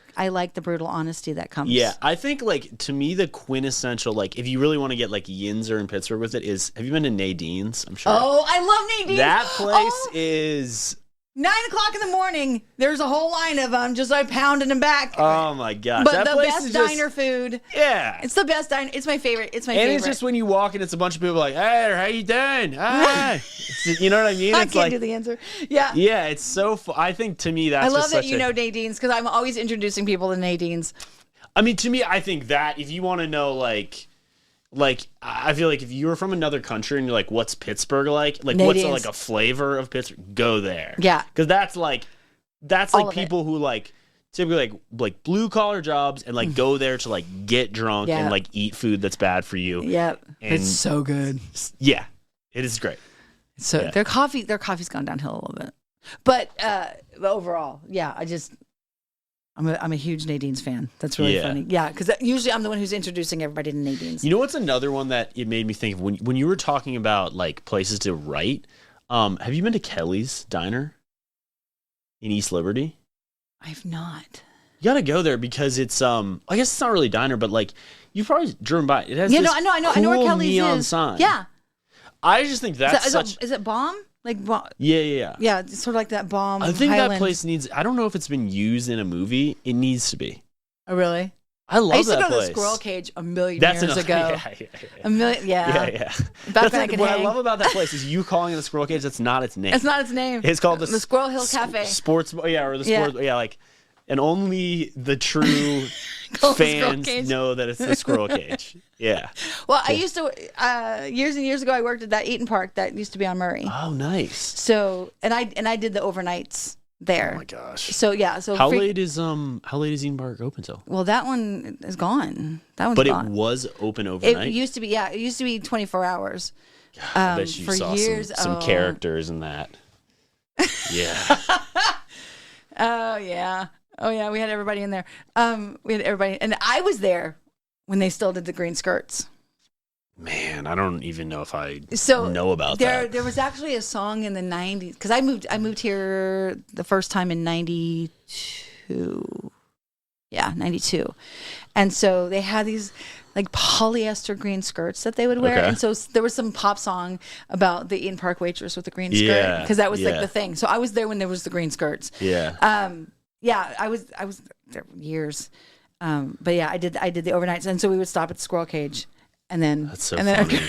the brutal honesty that comes. Yeah, I think like to me the quintessential, like if you really want to get like yinzer in Pittsburgh with it, is, have you been to Nadine's? I'm sure. Oh, I love Nadine's. That place is 9 o'clock in the morning. There's a whole line of them just like pounding them back. Oh my gosh. But that the place best is diner food. Yeah. It's the best diner. It's my favorite. It's my favorite. And it's just when you walk in, it's a bunch of people like, hey, how you doing? Hi. You know what I mean? I It's can't like, do the answer. Yeah. Yeah, it's so I think to me that's I love just that such you know Nadine's, because I'm always introducing people to Nadine's. I mean, to me, I think that if you want to know like I feel like if you were from another country and you're like, what's Pittsburgh like Nadine's. What's like a flavor of Pittsburgh, go there. Yeah. Because that's like people who like typically like blue collar jobs and like go there to like get drunk and like eat food that's bad for you. Yep. And it's so good. Yeah, it is great. So their coffee's gone downhill a little bit, but overall, yeah, I'm a huge Nadine's fan. That's really funny. Yeah, because usually I'm the one who's introducing everybody to Nadine's. You know what's another one that it made me think of when you were talking about like places to write? Have you been to Kelly's Diner in East Liberty? I've not. You gotta go there because it's I guess it's not really a diner, but like you've probably driven by. It has Yeah, this no, I know where cool Kelly's neon is. sign. Yeah. I just think that's Is it bomb? Like bomb? Yeah. Yeah, it's sort of like that bomb. I think Highland. that place needs. I don't know if it's been used in a movie. It needs to be. Oh, really? I love that place. I used to go to the Squirrel Cage a million years ago. Yeah. A million, Yeah. Back That's when I like could what hang. I love about that place is you calling it the Squirrel Cage. That's not its name. It's not its name. It's called the Squirrel Hill Cafe. Sports. Yeah, or the sports. Yeah, like, and only the true Called the Squirrel fans Cage. know that it's the Squirrel Cage. Yeah. Well, I used to years and years ago. I worked at that Eaton Park that used to be on Murray. Oh, nice. So and I did the overnights there. Oh my gosh. So yeah. So how late is Eaton Park open till? Well, that one is gone. That one's But gone. it was open overnight. It used to be. Yeah, it used to be 24 hours. I bet you for saw years. some characters in that. Yeah. Oh yeah. Oh yeah. We had everybody in there. We had everybody, and I was there when they still did the green skirts. Man, I don't even know if I So know about there, that. There was actually a song in the 90s because I moved here the first time in 92. Yeah, 92. And so they had these like polyester green skirts that they would wear. Okay. And so there was some pop song about the Eaton Park waitress with the green skirt Yeah, because that was like yeah. the thing. So I was there when there was the green skirts. Yeah. Yeah, I was there years. But yeah, I did the overnights. And so we would stop at the Squirrel Cage. And then, That's so and then funny.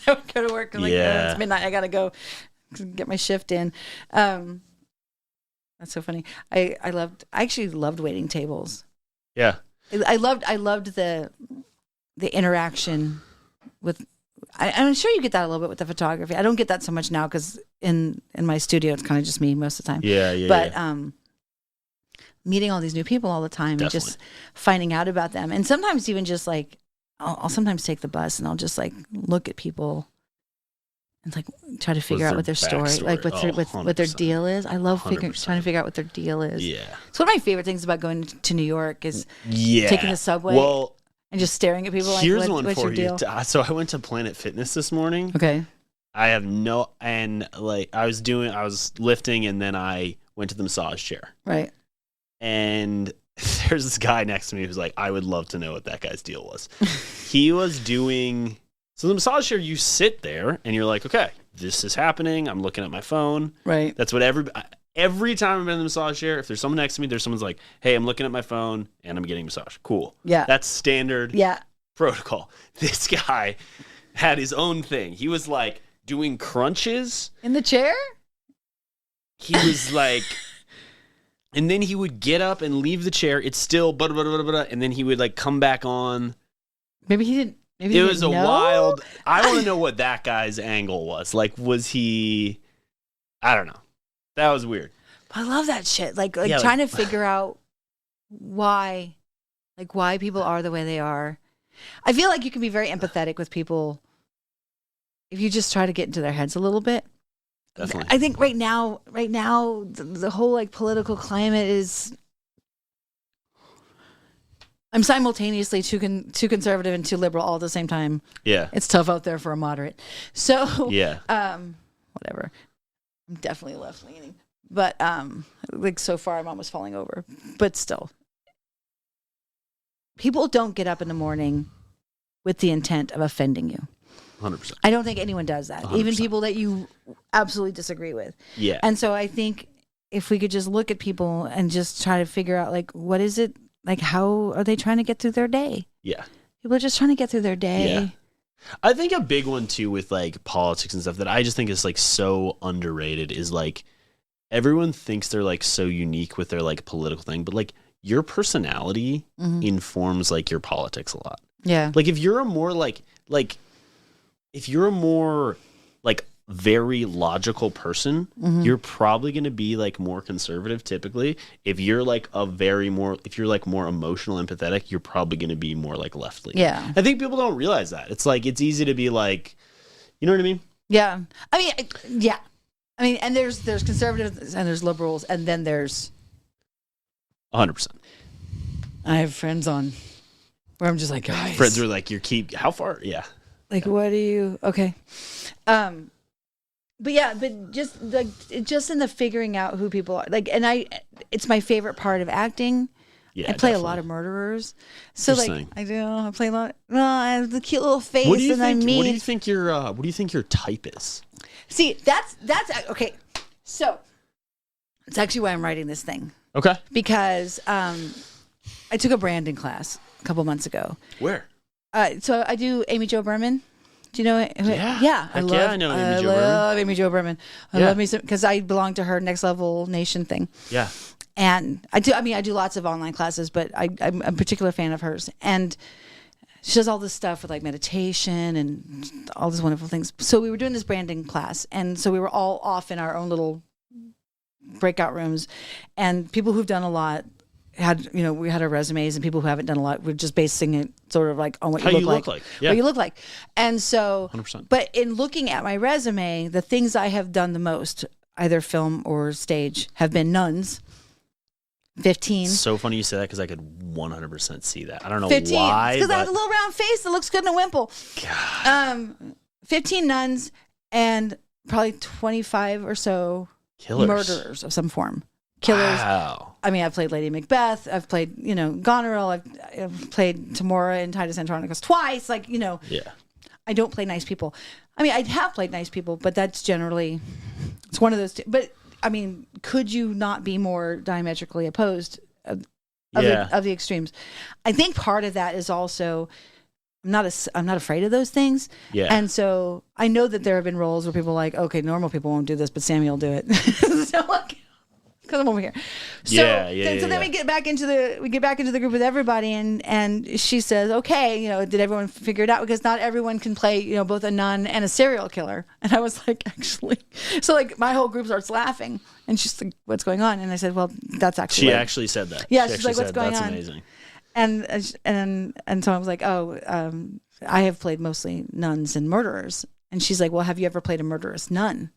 I would go to work and like, Yeah. it's midnight. I gotta go get my shift in. That's so funny. I actually loved waiting tables. Yeah. I loved the interaction with. I'm sure you get that a little bit with the photography. I don't get that so much now because in my studio it's kind of just me most of the time. Yeah. But meeting all these new people all the time and just finding out about them, and sometimes even just like. I'll sometimes take the bus and I'll just like look at people and like try to figure out what their story, like what their deal is. I love trying to figure out what their deal is. Yeah. It's one of my favorite things about going to New York is Yeah. taking the subway and just staring at people like, here's what's one for your you. deal? So I went to Planet Fitness this morning. Okay. I have and like I was lifting and then I went to the massage chair. Right. And there's this guy next to me who's like, I would love to know what that guy's deal was. He was doing, so the massage chair, you sit there and you're like, okay, this is happening. I'm looking at my phone. Right. That's what every time I've been in the massage chair, if there's someone next to me, there's someone's like, hey, I'm looking at my phone and I'm getting a massage. Cool. Yeah. That's standard Yeah. protocol. This guy had his own thing. He was like doing crunches. In the chair? He was like, and then he would get up and leave the chair. It's still, blah, blah, blah, blah, blah, and then he would like come back on. Maybe he didn't. Maybe It he was a didn't know? wild. I want to know what that guy's angle was. Like, was he? I don't know. That was weird. I love that shit. Like Yeah, trying to figure out why people are the way they are. I feel like you can be very empathetic with people if you just try to get into their heads a little bit. Definitely. I think right now, the whole like political climate is. I'm simultaneously too conservative and too liberal all at the same time. Yeah. It's tough out there for a moderate. So Yeah. whatever. I'm definitely left leaning, but like so far I'm almost falling over. But still, people don't get up in the morning with the intent of offending you. 100%. I don't think anyone does that. 100%. Even people that you absolutely disagree with. Yeah. And so I think if we could just look at people and just try to figure out like what is it, like how are they trying to get through their day? Yeah. People are just trying to get through their day. Yeah. I think a big one too with like politics and stuff that I just think is like so underrated is like everyone thinks they're like so unique with their like political thing, but like your personality informs like your politics a lot. Yeah. Like if you're a more if you're a more like very logical person, you're probably going to be like more conservative typically. If you're like if you're like more emotional, empathetic, you're probably going to be more like left leaning. Yeah. I think people don't realize that. It's like, it's easy to be like, you know what I mean? Yeah. I mean, yeah. I mean, and there's conservatives and there's liberals and then there's 100%. I have friends on where I'm just like, guys. Friends are like, how far? Yeah. Like, what do you, okay. but just in the figuring out who people are, like, and it's my favorite part of acting. Yeah, I play definitely. a lot of murderers, so like Interesting. I do. I play a lot. Well, I have the cute little face, What do you and think? I mean, What do you think your type is? see, that's okay. So it's actually why I'm writing this thing, Okay. because I took a branding class a couple months ago. Where? So I do Amy Jo Berman. Do you know it? Yeah. I know Amy Jo Berman. love Amy Jo Berman. I Yeah. love me because I belong to her Next Level Nation thing. Yeah. And I do lots of online classes, but I'm a particular fan of hers. And she does all this stuff with like meditation and all these wonderful things. So we were doing this branding class. And so we were all off in our own little breakout rooms. And people who've done a lot we had our resumes, and people who haven't done a lot, we're just basing it sort of like on what How you you look look like. like. Yeah. What you look like. And so, 100%. but in looking at my resume, the things I have done the most, either film or stage, have been nuns. 15. So funny you say that because I could 100% see that. I don't know 15. why. Because I have but- a little round face that looks good in a wimple. God. 15 nuns and probably 25 or so Killers. murderers of some form. Killers. Wow. I mean, I've played Lady Macbeth. I've played, Goneril. I've played Tamora in Titus Andronicus twice. Like, Yeah. I don't play nice people. I mean, I have played nice people, but that's generally, it's one of those. But I mean, could you not be more diametrically opposed of the extremes? I think part of that is also, I'm not afraid of those things. Yeah. And so I know that there have been roles where people are like, okay, normal people won't do this, but Sammy will do it. So like, because I'm over here. So, so then we get back into the group with everybody, and she says, okay, did everyone figure it out? Because not everyone can play, both a nun and a serial killer. And I was like, actually, so like my whole group starts laughing, and she's like, what's going on? And I said, well, that's actually. She actually said that. Yeah, she she's like, what's going that's on? Amazing. And so I was like, I have played mostly nuns and murderers. And she's like, well, have you ever played a murderous nun?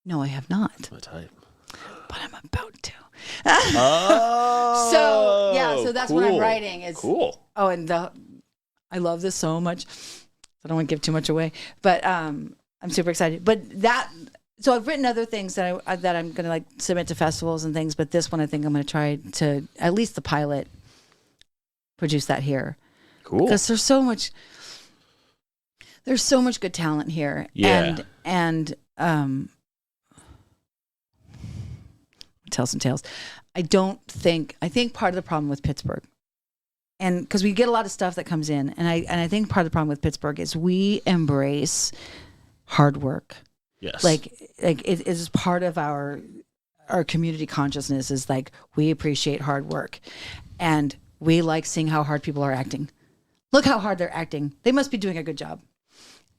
No, I have not. My type. But I'm about to. Oh. So that's what I'm writing. Is cool. Oh, and I love this so much. I don't want to give too much away, but I'm super excited. But so I've written other things that I'm going to like submit to festivals and things. But this one, I think I'm going to try to, at least the pilot, produce that here. Cool. Because there's so much good talent here. Yeah. And tell some tales. I think part of the problem with Pittsburgh, and because we get a lot of stuff that comes in, and I think part of the problem with Pittsburgh is we embrace hard work. Yes. Like it is part of our community consciousness is like we appreciate hard work, and we like seeing how hard people are acting. Look how hard they're acting. They must be doing a good job.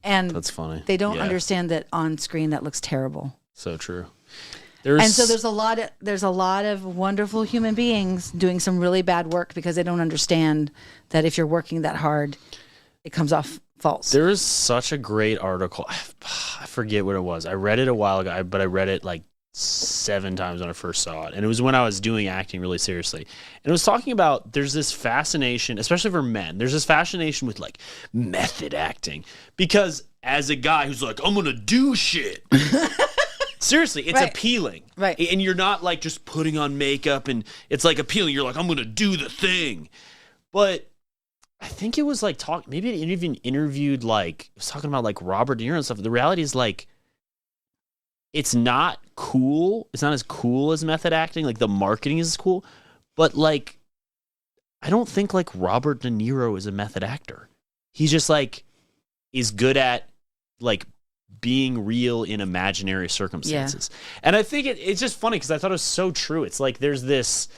And that's funny. They don't understand that on screen that looks terrible. So true. And so there's a lot of wonderful human beings doing some really bad work because they don't understand that if you're working that hard, it comes off false. There is such a great article. I forget what it was. I read it a while ago, but I read it like 7 times when I first saw it. And it was when I was doing acting really seriously. And it was talking about there's this fascination, especially for men, there's this fascination with like method acting. Because as a guy who's like, I'm going to do shit. Seriously, it's appealing. Right. And you're not like just putting on makeup and it's like appealing. You're like, I'm going to do the thing. But I think it was like maybe it even interviewed like, it was talking about like Robert De Niro and stuff. The reality is like, it's not cool. It's not as cool as method acting. Like the marketing is cool. But like, I don't think like Robert De Niro is a method actor. He's just like, is good at like being real in imaginary circumstances. Yeah. And I think it's just funny because I thought it was so true. It's like there's this,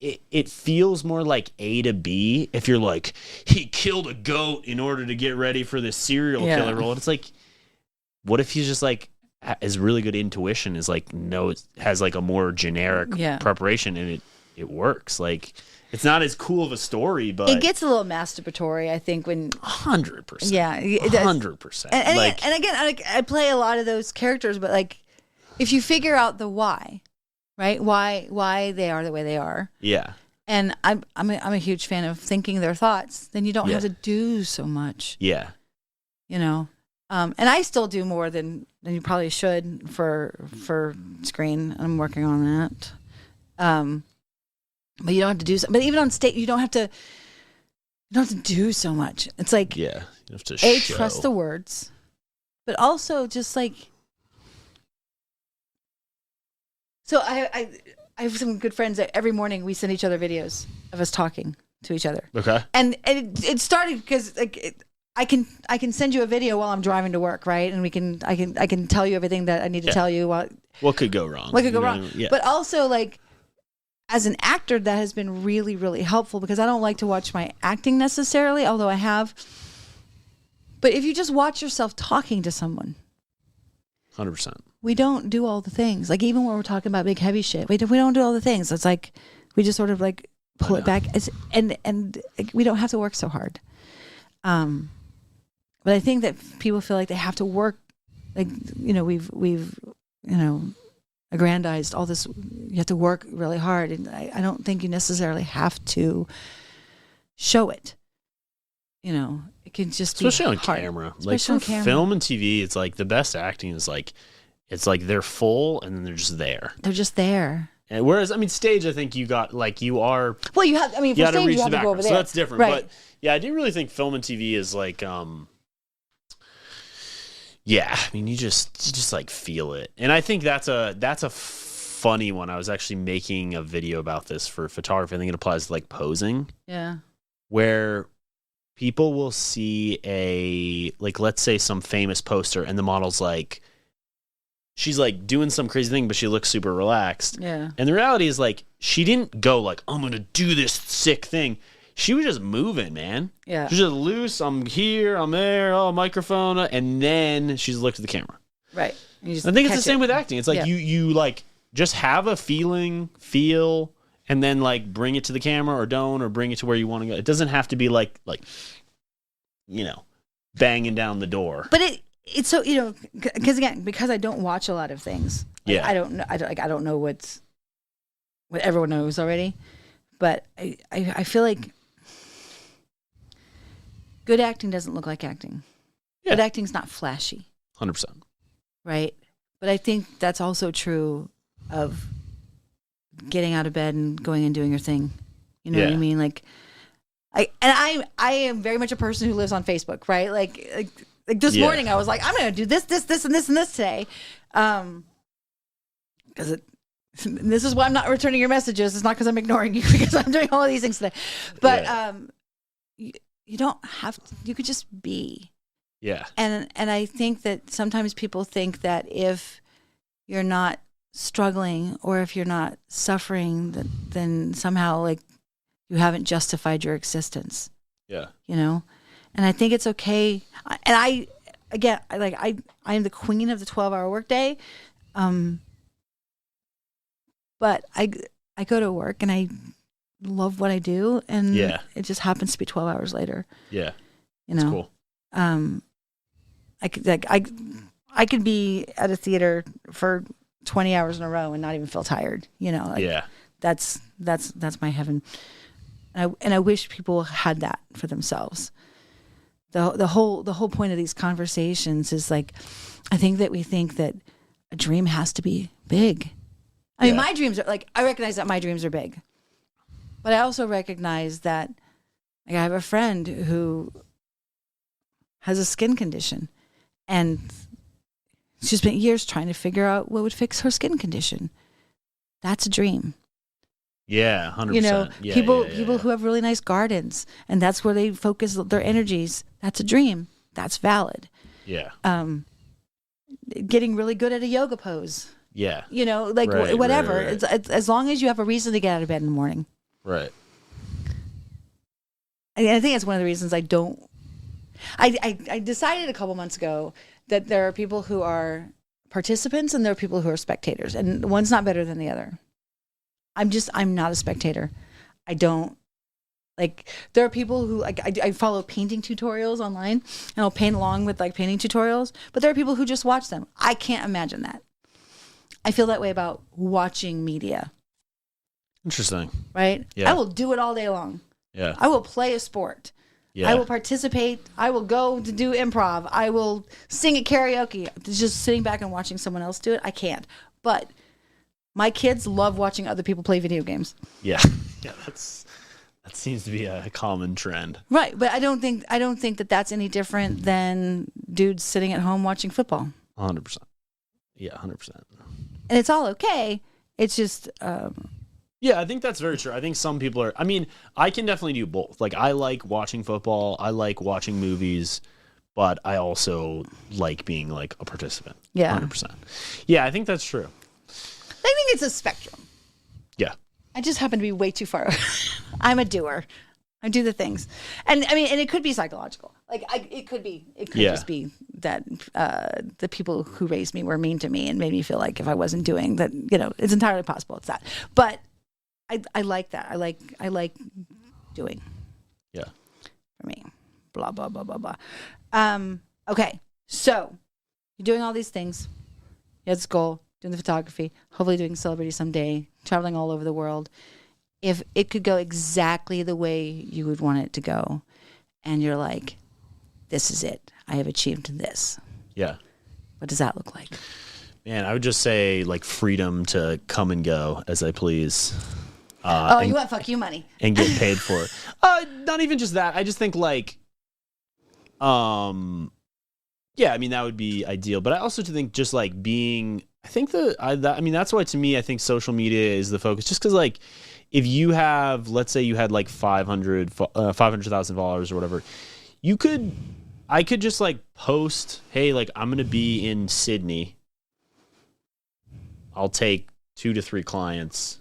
it feels more like A to B if you're like, he killed a goat in order to get ready for this serial killer role. And it's like, what if he's just like, his really good intuition is like, no, it has like a more generic preparation and it works. Like, it's not as cool of a story, but it gets a little masturbatory, I think, when 100%. Yeah, 100%. And like, again, I play a lot of those characters, but like, if you figure out the why, right? Why they are the way they are. Yeah. And I'm a huge fan of thinking their thoughts. Then you don't have to do so much. Yeah. You know. And I still do more than you probably should for screen. I'm working on that. But you don't have to do so. But even on stage, you don't have to do so much. It's like, you have to trust the words, but also just like. So I have some good friends that every morning we send each other videos of us talking to each other. Okay. And it started because like I can send you a video while I'm driving to work, right? And I can tell you everything that I need to tell you. What could go wrong? Yeah. But also like as an actor, that has been really, really helpful because I don't like to watch my acting necessarily, although I have. But if you just watch yourself talking to someone. 100%. We don't do all the things. Like even when we're talking about big heavy shit, we don't do all the things. It's like we just sort of like pull it back, and we don't have to work so hard. But I think that people feel like they have to work. Like we've aggrandized all this. You have to work really hard, and I don't think you necessarily have to show it. It can just especially be hard. On camera. Especially like for film and TV, it's like the best acting is like. It's like they're full and then they're just there. They're just there. And whereas, stage, I think you got, like, you are... Well, you have, for stage, you have to go over there. So that's different. Right. But, yeah, I do really think film and TV is, like, you just, like, feel it. And I think that's a funny one. I was actually making a video about this for photography. I think it applies to, like, posing. Yeah. Where people will see let's say some famous poster and the model's, like... She's like doing some crazy thing, but she looks super relaxed. Yeah. And the reality is like, she didn't go like, I'm going to do this sick thing. She was just moving, man. Yeah. She was just loose. I'm here, I'm there, microphone. And then she's looked at the camera. Right. I think it's the same with acting. It's like you like just have a feel, and then like bring it to the camera or don't, or bring it to where you want to go. It doesn't have to be like, banging down the door. But it's so, because I don't watch a lot of things. Like, I don't know what everyone knows already, but I feel like good acting doesn't look like acting. Yeah. Good acting's not flashy. 100%. Right? But I think that's also true of getting out of bed and going and doing your thing. You know what I mean? Like I am very much a person who lives on Facebook, right? Like this morning, I was like, I'm going to do this, and this today. Because this is why I'm not returning your messages. It's not because I'm ignoring you, because I'm doing all of these things today. But you don't have to, you could just be. Yeah. And I think that sometimes people think that if you're not struggling or if you're not suffering, then somehow like you haven't justified your existence. Yeah. And I think it's okay. And I am the queen of the 12-hour workday. But I go to work and I love what I do, and it just happens to be 12 hours later. Yeah. That's cool. I could be at a theater for 20 hours in a row and not even feel tired, That's my heaven. And I wish people had that for themselves. The whole point of these conversations is like, I think that we think that a dream has to be big. I mean, my dreams are like, I recognize that my dreams are big, but I also recognize that like I have a friend who has a skin condition, and she spent years trying to figure out what would fix her skin condition. That's a dream. Yeah, 100%. People who have really nice gardens, and that's where they focus their energies. That's a dream. That's valid. Yeah. Getting really good at a yoga pose. Yeah. Whatever. Right. It's as long as you have a reason to get out of bed in the morning. Right. I think that's one of the reasons I don't. I decided a couple months ago that there are people who are participants and there are people who are spectators, and one's not better than the other. I'm not a spectator. I don't like, there are people who I follow painting tutorials online, and I'll paint along with like painting tutorials, but there are people who just watch them. I can't imagine that. I feel that way about watching media. Interesting. Right? Yeah. I will do it all day long. Yeah. I will play a sport. Yeah. I will participate. I will go to do improv. I will sing at karaoke. Just sitting back and watching someone else do it, I can't. But my kids love watching other people play video games. Yeah. Yeah, that seems to be a common trend. Right, but I don't think that that's any different than dudes sitting at home watching football. 100%. Yeah, 100%. And it's all okay. It's just yeah, I think that's very true. I think some people are, I mean, I can definitely do both. Like, I like watching football, I like watching movies, but I also like being like a participant. Yeah. 100%. Yeah, I think that's true. I think it's a spectrum. Yeah. I just happen to be way too far. I'm a doer. I do the things. And I mean, and it could be psychological. Like it could just be that the people who raised me were mean to me and made me feel like if I wasn't doing that, it's entirely possible. It's that. But I like that. I like doing. Yeah. For me. Blah, blah, blah, blah, blah. Okay. So you're doing all these things. You had this goal, doing the photography, hopefully doing celebrity someday, traveling all over the world. If it could go exactly the way you would want it to go, and you're like, this is it. I have achieved this. Yeah. What does that look like? Man, I would just say like freedom to come and go as I please. You want fuck you money. And get paid for it. Not even just that. I just think like, yeah, I mean, that would be ideal. But I also think just like being, I mean, that's why to me, I think social media is the focus. Just because like, if you have, let's say you had like 500,000 followers or whatever, I could just like post, hey, like I'm going to be in Sydney. I'll take 2 to 3 clients.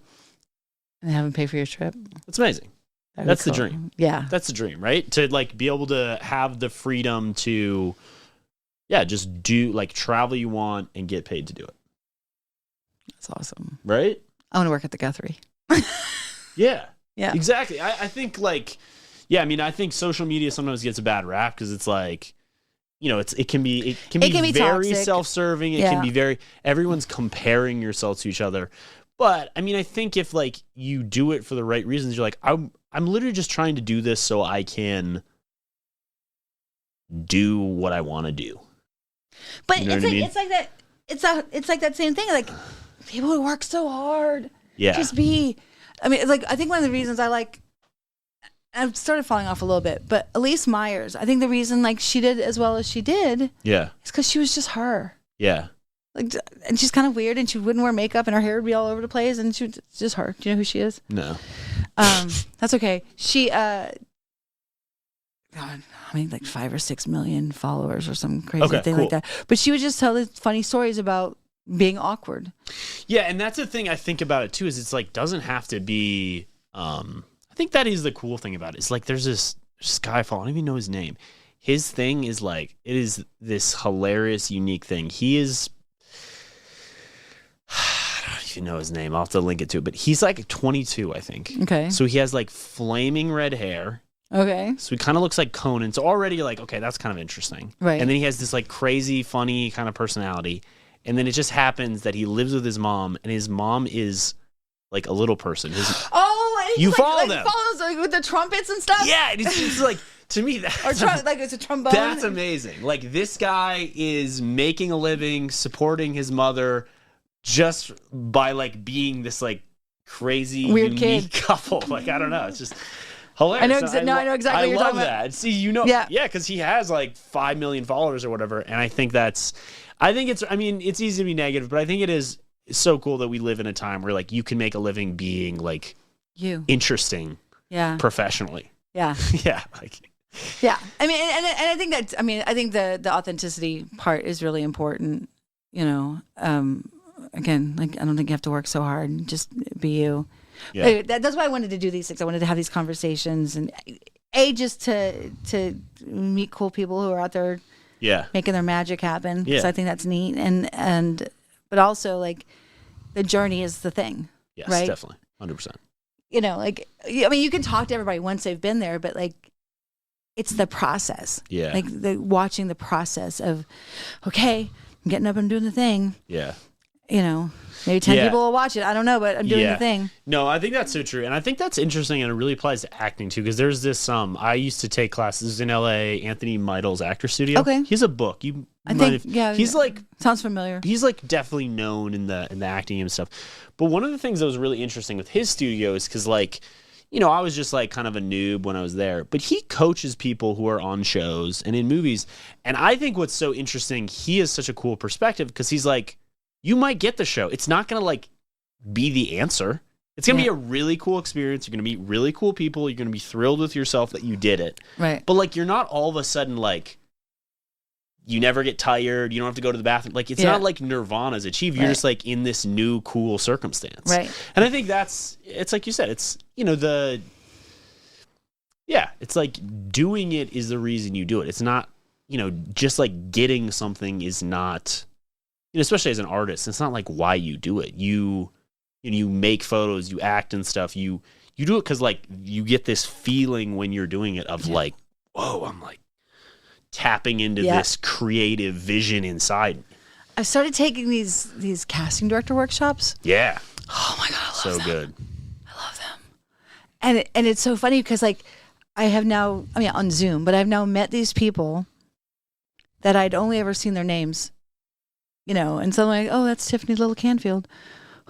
And have them pay for your trip. That's amazing. That's cool. The dream. Yeah. That's the dream, right? To like be able to have the freedom to, yeah, just do like travel you want and get paid to do it. That's awesome. Right? I want to work at the Guthrie. Yeah. Yeah. Exactly. I think like, yeah, I mean, I think social media sometimes gets a bad rap because it's like, it can be very toxic. self-serving. It can be everyone's comparing yourself to each other. But I mean, I think if like you do it for the right reasons, you're like, I'm literally just trying to do this so I can do what I want to do. But it's like that same thing. Like people who work so hard. Yeah. I mean, like I think one of the reasons I've started falling off a little bit, but Elise Myers, I think the reason like she did as well as she did, yeah, is because she was just her. Yeah. Like, and she's kind of weird, and she wouldn't wear makeup, and her hair would be all over the place, and she was just her. Do you know who she is? No. That's okay. She, God, I mean, like 5 or 6 million followers or some crazy thing like that. But she would just tell the funny stories about being awkward. Yeah, and that's the thing I think about it too. Is it's like doesn't have to be. I think that is the cool thing about it. It's like there's this Skyfall. I don't even know his name. His thing is like it is this hilarious, unique thing. He is. I don't even know his name. I'll have to link it to it. But he's like 22, I think. Okay. So he has like flaming red hair. Okay. So he kind of looks like Conan. So already you're like, okay, that's kind of interesting. Right. And then he has this like crazy, funny kind of personality. And then it just happens that he lives with his mom, and his mom is like a little person. And you like, follow like them. Follows like with the trumpets and stuff. Yeah, it's like to me that's like it's a trombone. That's amazing. Like this guy is making a living, supporting his mother, just by like being this like crazy weird unique kid couple. Like I don't know, it's just hilarious. I know exactly what you're talking about. I love that. See, yeah, because he has like 5 million followers or whatever, and I think it's easy to be negative, but I think it is so cool that we live in a time where like you can make a living being like interesting, professionally. Yeah, yeah, like. Yeah, I mean, and I think that I think the authenticity part is really important. Again, like I don't think you have to work so hard. Just be you. Yeah. That's why I wanted to do these things. I wanted to have these conversations and just to meet cool people who are out there, making their magic happen. Yeah, so I think that's neat. But also like the journey is the thing. Yes, right? Definitely, 100%. Like I mean, you can talk to everybody once they've been there, but like. It's the process. Yeah. Like watching the process of, okay, I'm getting up and doing the thing. Yeah. maybe 10 Yeah. people will watch it. I don't know, but I'm doing Yeah. the thing. No, I think that's so true. And I think that's interesting, and it really applies to acting too, because there's this I used to take classes in LA, Anthony Meidl's Actor Studio. Okay. He has a book. He's like sounds familiar. He's like definitely known in the acting and stuff. But one of the things that was really interesting with his studio is because I was just like kind of a noob when I was there, but he coaches people who are on shows and in movies. And I think what's so interesting, he has such a cool perspective because he's like, you might get the show. It's not going to like be the answer. It's going to be a really cool experience. You're going to meet really cool people. You're going to be thrilled with yourself that you did it. Right. But like, you're not all of a sudden like, you never get tired. You don't have to go to the bathroom. Like, it's not like Nirvana's achieved. You're just like in this new cool circumstance. Right. And I think it's like you said, it's, it's like doing it is the reason you do it. It's not, just like getting something is not, especially as an artist, it's not like why you do it. You make photos, you act and stuff. You do it because like you get this feeling when you're doing it of like, whoa, I'm like tapping into this creative vision inside me. I started taking these casting director workshops. Yeah. Oh my God, I love so them. good. I love them. And it's so funny because like I have now, on Zoom, but I've now met these people that I'd only ever seen their names, and so I'm like, oh, that's Tiffany Little Canfield.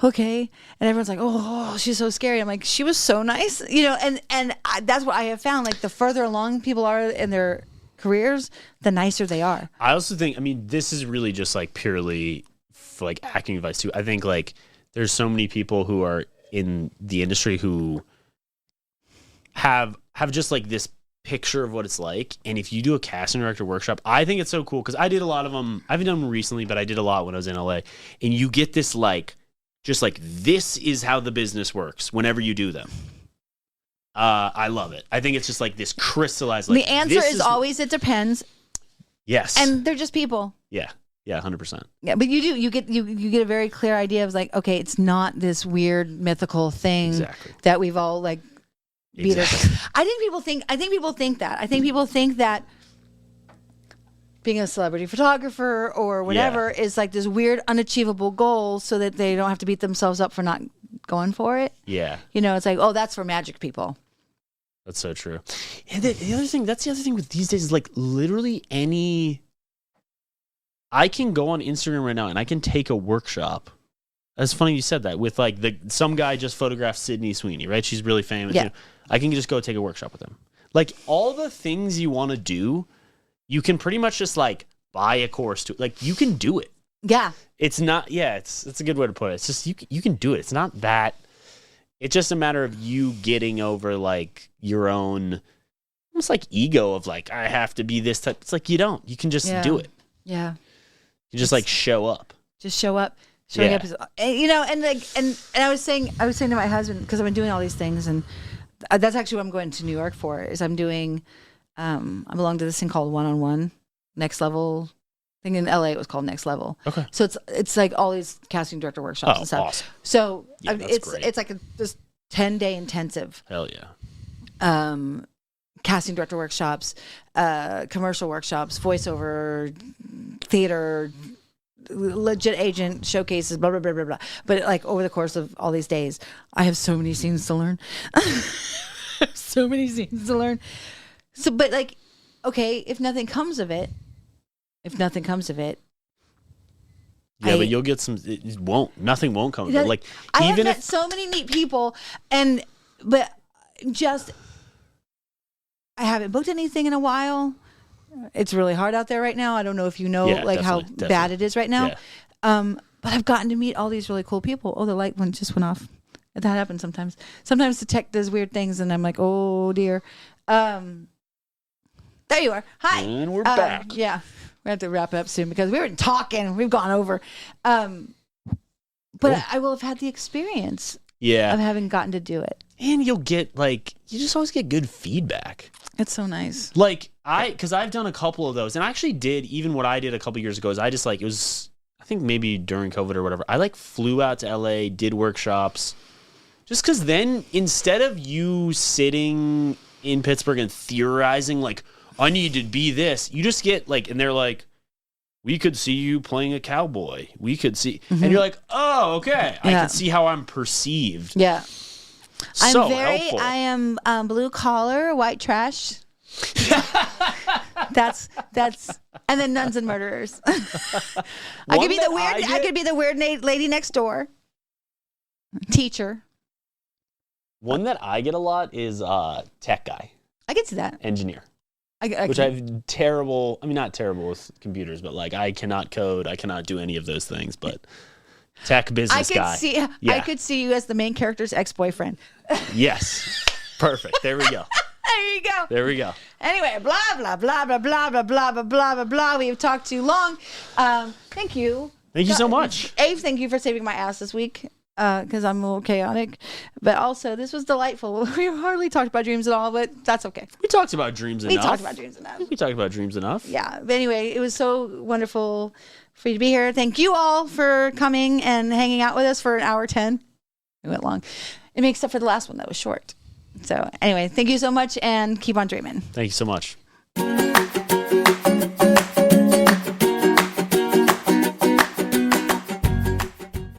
Okay. And everyone's like, oh, she's so scary. I'm like, she was so nice, that's what I have found. Like the further along people are in their careers, the nicer they are. I also think, this is really just like purely for like acting advice too. I think like there's so many people who are in the industry who have just like this picture of what it's like. And if you do a casting director workshop, I think it's so cool because I did a lot of them. I haven't done them recently, but I did a lot when I was in LA. And you get this like, just like, this is how the business works whenever you do them. I love it. I think it's just like this crystallized. Like, the answer is always it depends. Yes. And they're just people. Yeah. Yeah, 100%. Yeah, but you get a very clear idea of like, okay, it's not this weird mythical thing that we've all like beat us. I think people think that. I think people think that being a celebrity photographer or whatever is like this weird unachievable goal so that they don't have to beat themselves up for not going for it. Yeah. It's like, oh, that's for magic people. That's so true. And the other thing with these days is like literally I can go on Instagram right now and I can take a workshop. That's funny you said that with like some guy just photographed Sydney Sweeney, right? She's really famous. Yeah. I can just go take a workshop with him. Like all the things you want to do, you can pretty much just like buy a course to like you can do it. Yeah. It's not it's a good way to put it. It's just you can do it. It's not that. It's just a matter of you getting over like your own almost like ego of like I have to be this type. It's like you don't. You can just do it. Yeah. You just like show up. Just show up. Showing up is, and I was saying to my husband because I've been doing all these things and that's actually what I'm going to New York for. Is I'm doing, I belong to this thing called One-on-One, Next Level. I think in LA it was called Next Level. Okay. So it's like all these casting director workshops and stuff. Awesome. So that's great. it's like this 10-day intensive. Hell yeah. Casting director workshops, commercial workshops, voiceover, theater, legit agent showcases, blah blah blah blah blah. But like over the course of all these days, I have so many scenes to learn. So many scenes to learn. So, but like, okay, if nothing comes of it. Yeah, but you'll get some. It won't. Nothing won't come of it. Like I have met so many neat people, but just I haven't booked anything in a while. It's really hard out there right now. I don't know if you know how bad it is right now. Yeah. But I've gotten to meet all these really cool people. Oh, the light just went off. That happens sometimes. Sometimes the tech does weird things, and I'm like, oh dear. There you are. Hi. And we're back. Yeah. We have to wrap it up soon because we were talking. We've gone over. But cool. I will have had the experience of having gotten to do it. And you'll get you just always get good feedback. It's so nice. Because I've done a couple of those, and I actually did, even what I did a couple years ago is I just it was, I think maybe during COVID or whatever, I flew out to LA, did workshops, just because then instead of you sitting in Pittsburgh and theorizing I need to be this, you just get and they're like, we could see you playing a cowboy. We could see, and you're like, oh, okay. I can see how I'm perceived. Yeah. So helpful. I am blue collar, white trash. that's and then nuns and murderers. I could be the weird lady next door. Teacher. One that I get a lot is tech guy. I can see that. Engineer. Which I have not terrible with computers, but like I cannot code, I cannot do any of those things, but tech business guy. I could see you as the main character's ex-boyfriend. Yes. Perfect. There we go. There we go. Anyway, blah, blah, blah, blah, blah, blah, blah, blah, blah, blah, blah. We have talked too long. Thank you. Thank you so much. Ave, thank you for saving my ass this week. Because I'm a little chaotic, but also this was delightful. We hardly talked about dreams at all, but that's okay. We talked about dreams enough. We talked about dreams enough. Yeah, but anyway, it was so wonderful for you to be here. Thank you all for coming and hanging out with us for an hour 10. It went long. I mean, except for the last one that was short. So anyway, thank you so much and keep on dreaming. Thank you so much.